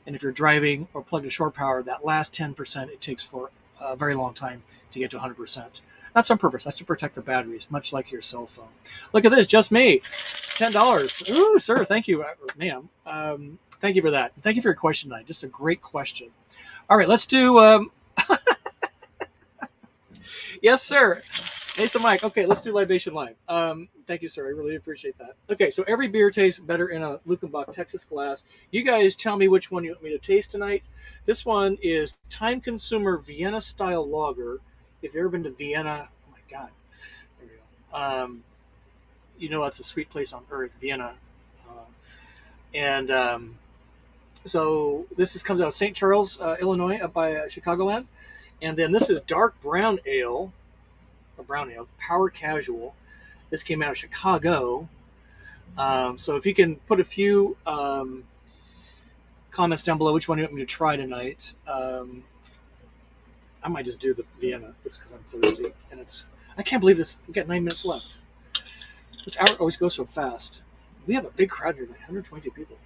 Speaker 1: And if you're driving or plugged to shore power, that last 10%, it takes for a very long time to get to 100%. That's on purpose. That's to protect the batteries, much like your cell phone. Look at this, just me, $10. Ooh, sir, thank you, ma'am. Thank you for that. Thank you for your question tonight. Just a great question. All right, let's do. Yes, sir. Mesa Mike. Okay, let's do Libation Live. Thank you, sir. I really appreciate that. Okay, so every beer tastes better in a Luckenbach Texas glass. You guys tell me which one you want me to taste tonight. This one is Time Consumer Vienna Style Lager. If you've ever been to Vienna, oh my God, there we go. You know that's a sweet place on earth, Vienna. So this comes out of St. Charles, Illinois, up by Chicagoland. And then this is Dark Brown Ale, Power Casual. This came out of Chicago. So if you can put a few comments down below which one you want me to try tonight. I might just do the Vienna just because I'm thirsty. And I can't believe this. We've got 9 minutes left. This hour always goes so fast. We have a big crowd here tonight, 120 people.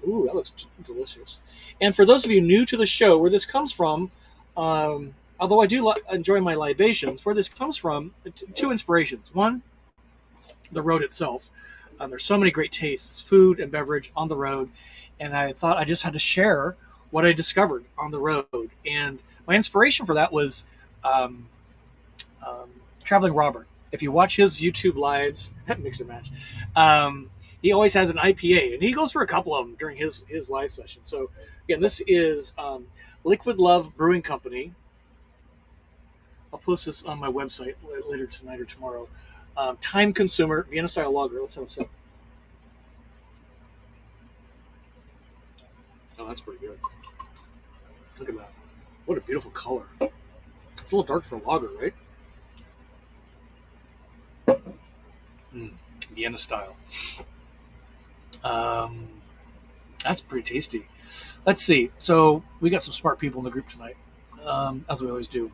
Speaker 1: Ooh, that looks delicious. And for those of you new to the show, where this comes from, although I do enjoy my libations, where this comes from, two inspirations. One, the road itself. There's so many great tastes, food and beverage on the road. And I thought I just had to share what I discovered on the road. And my inspiration for that was Traveling Robert. If you watch his YouTube lives, Mixer Match, he always has an IPA, and he goes for a couple of them during his live session. So again, this is Liquid Love Brewing Company. I'll post this on my website later tonight or tomorrow. Time consumer Vienna style lager. Let's have a sip. Oh, that's pretty good. Look at that. What a beautiful color. It's a little dark for a lager, right? Vienna style. That's pretty tasty. Let's see. So we got some smart people in the group tonight, as we always do.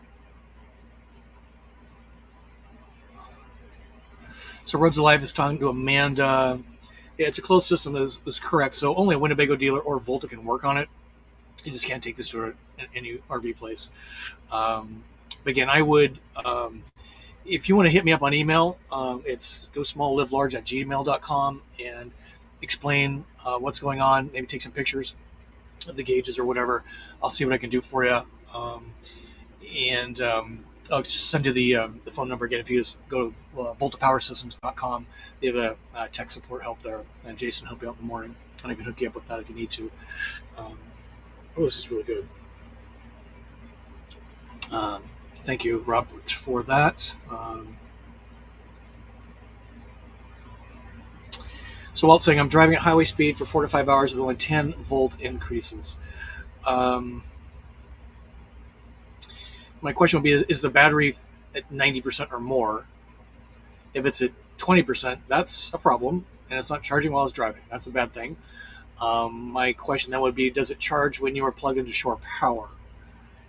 Speaker 1: So Roads Alive is talking to Amanda. Yeah, it's a closed system is correct. So only a Winnebago dealer or Volta can work on it. You just can't take this to any RV place. Again, I would, if you want to hit me up on email, it's gosmalllivelarge@gmail.com and explain what's going on. Maybe take some pictures of the gauges or whatever. I'll see what I can do for you. I'll just send you the phone number again. If you just go to voltapowersystems.com, they have a tech support help there, and Jason will help you out in the morning, and I can hook you up with that if you need to. This is really good. Thank you, Robert, for that. So Walt's saying, I'm driving at highway speed for 4 to 5 hours with only 10 volt increases. My question would be, is the battery at 90% or more? If it's at 20%, that's a problem, and it's not charging while it's driving. That's a bad thing. My question then would be, does it charge when you are plugged into shore power?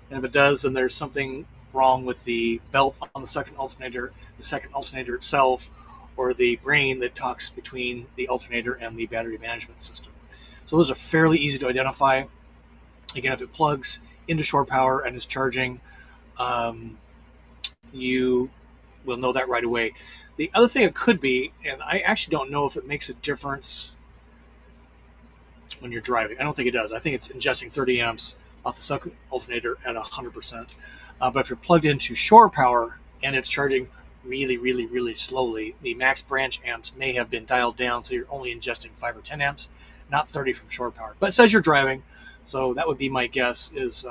Speaker 1: And if it does, then there's something wrong with the belt on the second alternator itself, or the brain that talks between the alternator and the battery management system. So those are fairly easy to identify. Again, if it plugs into shore power and is charging, you will know that right away. The other thing it could be, and I actually don't know if it makes a difference when you're driving. I don't think it does. I think it's ingesting 30 amps off the second alternator at 100%. But if you're plugged into shore power and it's charging really, really, really slowly, the max branch amps may have been dialed down, so you're only ingesting 5 or 10 amps, not 30 from shore power. But it says you're driving, so that would be my guess is,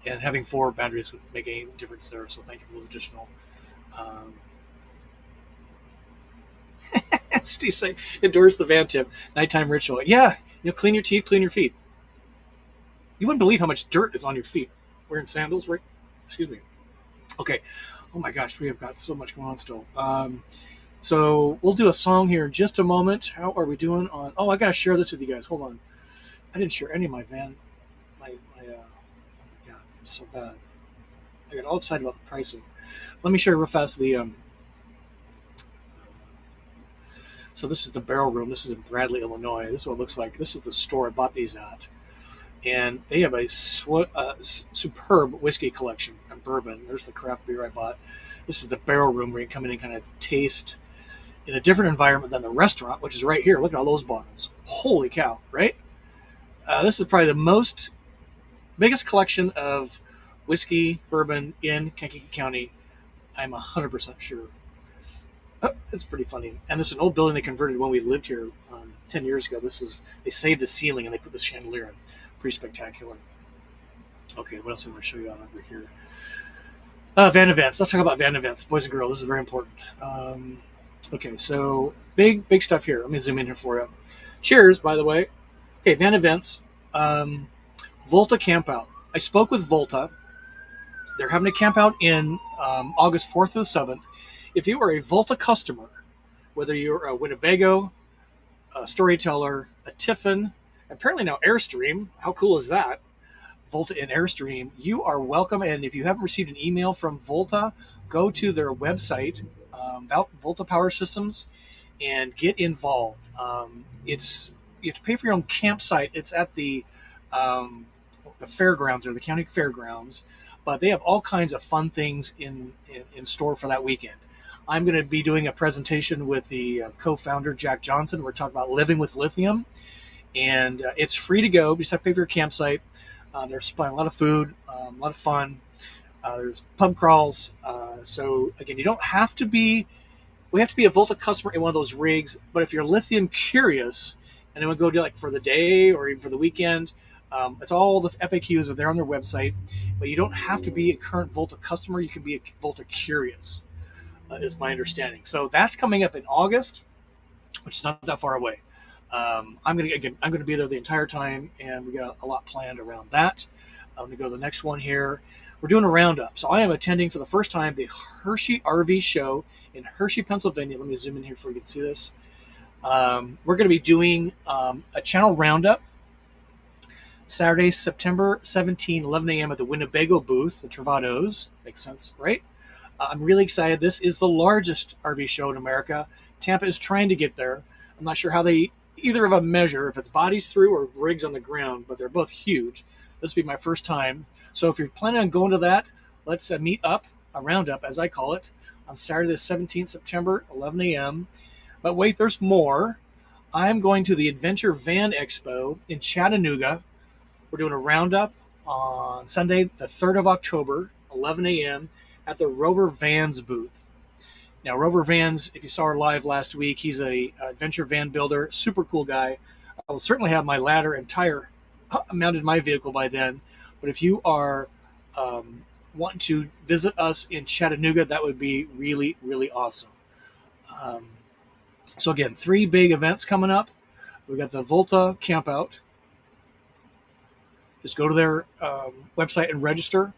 Speaker 1: and having 4 batteries would make a difference there, so thank you for those additional. Steve saying, endorse the van tip, nighttime ritual. Yeah, clean your teeth, clean your feet. You wouldn't believe how much dirt is on your feet. Wearing sandals, right? Excuse me. Okay. Oh my gosh, we have got so much going on still. So we'll do a song here in just a moment. How are we doing on? Oh, I gotta share this with you guys. Hold on. I didn't share any of my van. Oh my God, I'm so bad. I got all excited about the pricing. Let me share real fast the. So this is the barrel room. This is in Bradley, Illinois. This is what it looks like. This is the store I bought these at. And they have a superb whiskey collection and bourbon. There's the craft beer I bought. This is the barrel room where you come in and kind of taste in a different environment than the restaurant, which is right here. Look at all those bottles. Holy cow, right? This is probably the biggest collection of whiskey, bourbon in Kankakee County. I'm 100% sure. It's pretty funny. And this is an old building they converted when we lived here 10 years ago. They saved the ceiling and they put this chandelier in. Pretty spectacular. Okay, what else am I going to show you on over here? Van events. Let's talk about van events, boys and girls. This is very important. Okay, so big stuff here. Let me zoom in here for you. Cheers, by the way. Okay, van events. Volta Campout. I spoke with Volta. They're having a campout in August 4th to the 7th. If you are a Volta customer, whether you're a Winnebago, a Storyteller, a Tiffin, apparently now Airstream, how cool is that? Volta and Airstream, you are welcome. And if you haven't received an email from Volta, go to their website, Volta Power Systems, and get involved. You have to pay for your own campsite. It's at the fairgrounds or the county fairgrounds, but they have all kinds of fun things in store for that weekend. I'm going to be doing a presentation with the co-founder, Jack Johnson. We're talking about living with lithium, and it's free to go. You just have to pay for your campsite. They're supplying a lot of food, a lot of fun. There's pub crawls. So again, you don't have to be we have to be a Volta customer in one of those rigs. But if you're lithium curious and then we go do like for the day or even for the weekend, it's all the FAQs are there on their website. But you don't have to be a current Volta customer. You can be a Volta curious, is my understanding. So that's coming up in August, which is not that far away. I'm gonna be there the entire time, and we got a lot planned around that. I'm gonna go to the next one here. We're doing a roundup. So I am attending for the first time the Hershey RV show in Hershey, Pennsylvania. Let me zoom in here so you can see this. We're going to be doing a channel roundup Saturday, September 17, 11 a.m. at the Winnebago booth, the Travatos. Makes sense, right? I'm really excited. This is the largest RV show in America. Tampa is trying to get there. I'm not sure how they either of them measure, if it's bodies through or rigs on the ground, but they're both huge. This will be my first time. So if you're planning on going to that, let's meet up, a roundup as I call it, on Saturday the 17th September, 11 a.m. But wait, there's more. I'm going to the Adventure Van Expo in Chattanooga. We're doing a roundup on Sunday the 3rd of October, 11 a.m. at the Rover Vans booth. Now, Rover Vans, if you saw her live last week, he's a adventure van builder, super cool guy. I will certainly have my ladder and tire mounted in my vehicle by then. But if you are wanting to visit us in Chattanooga, that would be really, really awesome. So again, 3 big events coming up. We've got the Volta Campout. Just go to their website and register.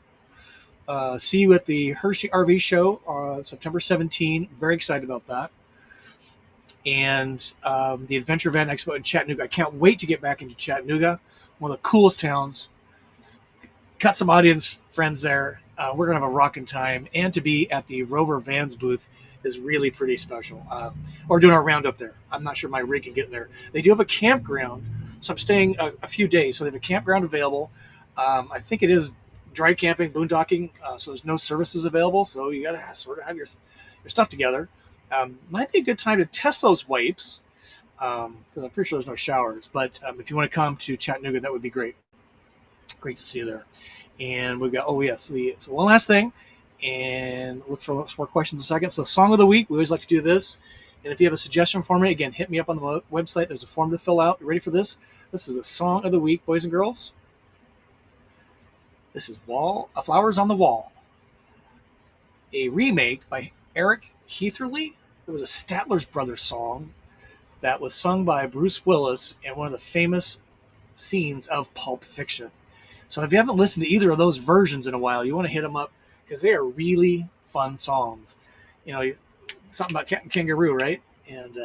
Speaker 1: See you at the Hershey RV show on September 17. Very excited about that. And the Adventure Van Expo in Chattanooga. I can't wait to get back into Chattanooga, one of the coolest towns. Got some audience friends there. We're going to have a rocking time. And to be at the Rover Vans booth is really pretty special. Or doing our roundup there. I'm not sure my rig can get in there. They do have a campground, so I'm staying a few days. So they have a campground available. I think it is dry camping, boondocking, so there's no services available. So you got to sort of have your stuff together. Might be a good time to test those wipes because I'm pretty sure there's no showers. But if you want to come to Chattanooga, that would be great. Great to see you there. And we've got, so one last thing, and look for some more questions in a second. So song of the week, we always like to do this. And if you have a suggestion for me, again, hit me up on the website. There's a form to fill out. You ready for this? This is the song of the week, boys and girls. This is Flowers on the Wall, a remake by Eric Heatherly. It was a Statler's Brothers song that was sung by Bruce Willis in one of the famous scenes of Pulp Fiction. So if you haven't listened to either of those versions in a while, you want to hit them up because they are really fun songs. You know, something about Captain Kangaroo, right? And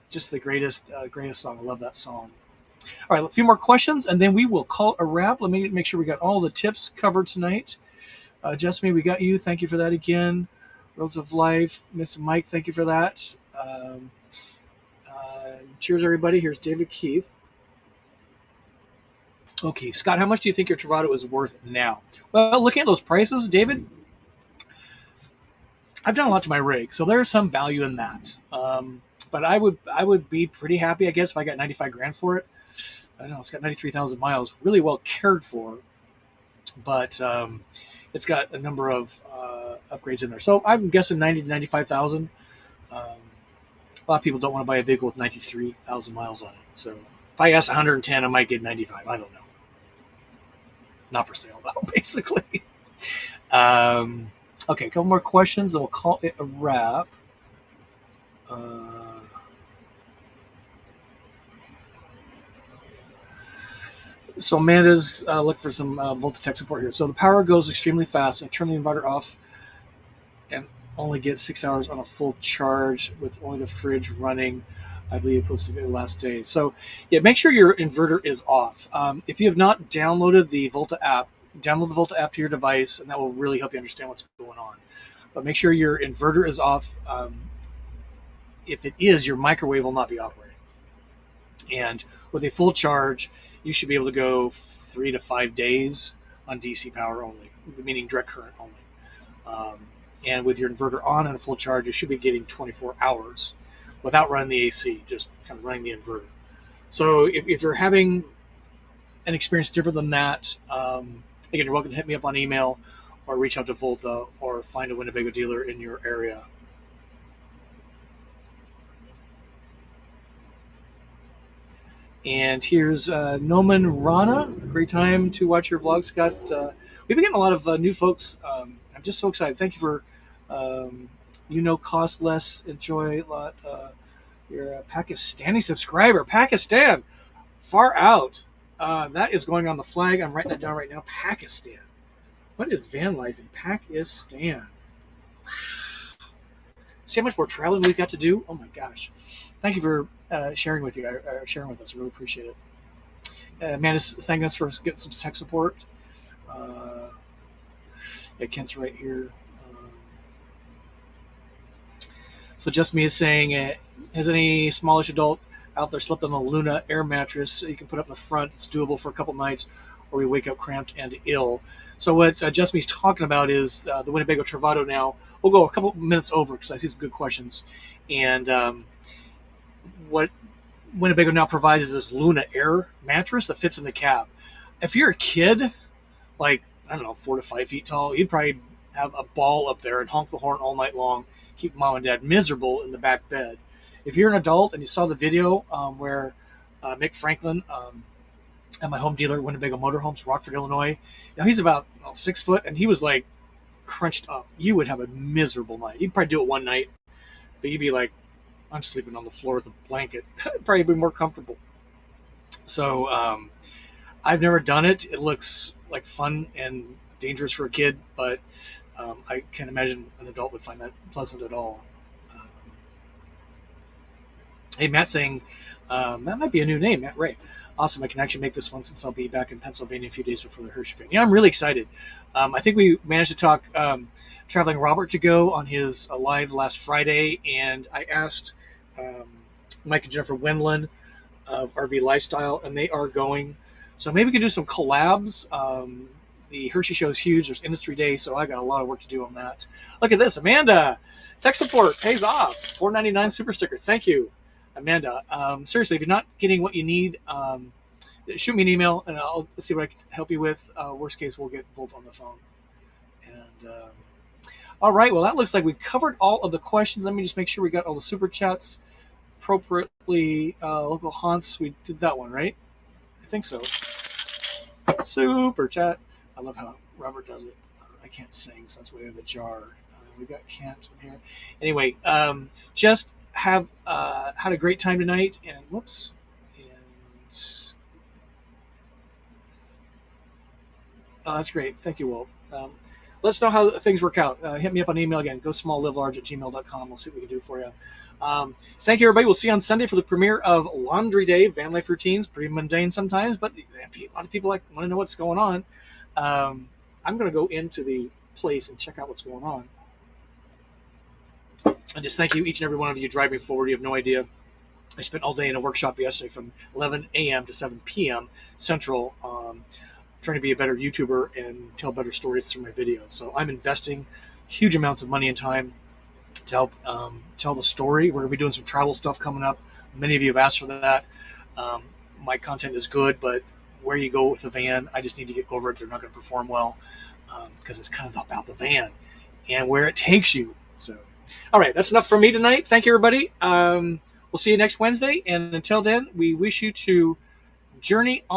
Speaker 1: just the greatest song. I love that song. All right, a few more questions, and then we will call it a wrap. Let me make sure we got all the tips covered tonight. Jessamy, we got you. Thank you for that again. Roads of Life, Miss Mike, thank you for that. Cheers, everybody. Here's David Keith. Okay, Scott, how much do you think your Travato is worth now? Well, looking at those prices, David, I've done a lot to my rig, so there's some value in that. But I would be pretty happy, I guess, if I got 95 grand for it. I don't know, it's got 93,000 miles, really well cared for, but it's got a number of upgrades in there. So I'm guessing 90 to 95,000. A lot of people don't want to buy a vehicle with 93,000 miles on it. So if I ask 110, I might get 95. I don't know. Not for sale, though, basically. Okay, a couple more questions, and we'll call it a wrap. So Amanda's look for some Volta tech support here. So the power goes extremely fast. I turn the inverter off and only get 6 hours on a full charge with only the fridge running. I believe it's supposed to be the last day. So yeah, make sure your inverter is off. If you have not downloaded the Volta app, download the Volta app to your device, and that will really help you understand what's going on. But make sure your inverter is off. If it is, your microwave will not be operating. And with a full charge, you should be able to go 3 to 5 days on DC power only, meaning direct current only. And with your inverter on and a full charge, you should be getting 24 hours without running the AC, just kind of running the inverter. So if you're having an experience different than that, again, you're welcome to hit me up on email or reach out to Volta or find a Winnebago dealer in your area. And here's Noman Rana. Great time to watch your vlog, Scott. We've been getting a lot of new folks. I'm just so excited. Thank you for, cost less, enjoy a lot. You're a Pakistani subscriber. Pakistan, far out. That is going on the flag. I'm writing that down right now. Pakistan. What is van life in Pakistan? See how much more traveling we've got to do? Oh my gosh. Thank you for sharing with us. I really appreciate it. Amanda's thanking us for getting some tech support. Kent's right here. So Just Me is saying, has any smallish adult out there slept on a Luno air mattress you can put up in the front? It's doable for a couple nights, or we wake up cramped and ill. So what Just Me's talking about is the Winnebago Travato now. We'll go a couple minutes over because I see some good questions. And what Winnebago now provides is this Luno air mattress that fits in the cab. If you're a kid, like, I don't know, 4 to 5 feet tall, you'd probably have a ball up there and honk the horn all night long, keep mom and dad miserable in the back bed. If you're an adult and you saw the video where Mick Franklin at my home dealer, Winnebago Motorhomes, Rockford, Illinois, he's about 6 foot, and he was like crunched up. You would have a miserable night. You'd probably do it one night, but you'd be like, I'm sleeping on the floor with a blanket. Probably be more comfortable. So I've never done it. It looks like fun and dangerous for a kid, but I can't imagine an adult would find that pleasant at all. Hey, Matt saying, that might be a new name, Matt Ray. Awesome, I can actually make this one since I'll be back in Pennsylvania a few days before the Hershey Fair. Yeah, I'm really excited. I think we managed to talk Traveling Robert to go on his live last Friday, and I asked Mike and Jennifer Wendland of RV Lifestyle, and they are going. So maybe we can do some collabs. The Hershey show is huge. There's Industry Day, so I got a lot of work to do on that. Look at this, Amanda. Tech support pays off. $4.99 super sticker. Thank you, Amanda. Seriously, if you're not getting what you need, shoot me an email, and I'll see what I can help you with. Worst case, we'll get Volta on the phone. And all right, well, that looks like we covered all of the questions. Let me just make sure we got all the super chats appropriately. Local haunts, we did that one, right? I think so. Super chat. I love how Robert does it. I can't sing, so that's why we have the jar. We got Kent in here. Anyway, just have had a great time tonight. And whoops. And that's great. Thank you, Walt. Let us know how things work out. Hit me up on email again. Go smalllivelarge@gmail.com. We'll see what we can do for you. Thank you, everybody. We'll see you on Sunday for the premiere of Laundry Day, Van Life Routines. Pretty mundane sometimes, but a lot of people want to know what's going on. I'm going to go into the place and check out what's going on. And just thank you, each and every one of you driving forward. You have no idea. I spent all day in a workshop yesterday from 11 a.m. to 7 p.m. Central, trying to be a better YouTuber and tell better stories through my videos. So I'm investing huge amounts of money and time to help tell the story. We're going to be doing some travel stuff coming up. Many of you have asked for that. My content is good, but where you go with the van, I just need to get over it. They're not going to perform well because it's kind of about the van and where it takes you. So, all right, that's enough for me tonight. Thank you, everybody. We'll see you next Wednesday. And until then, we wish you to journey on.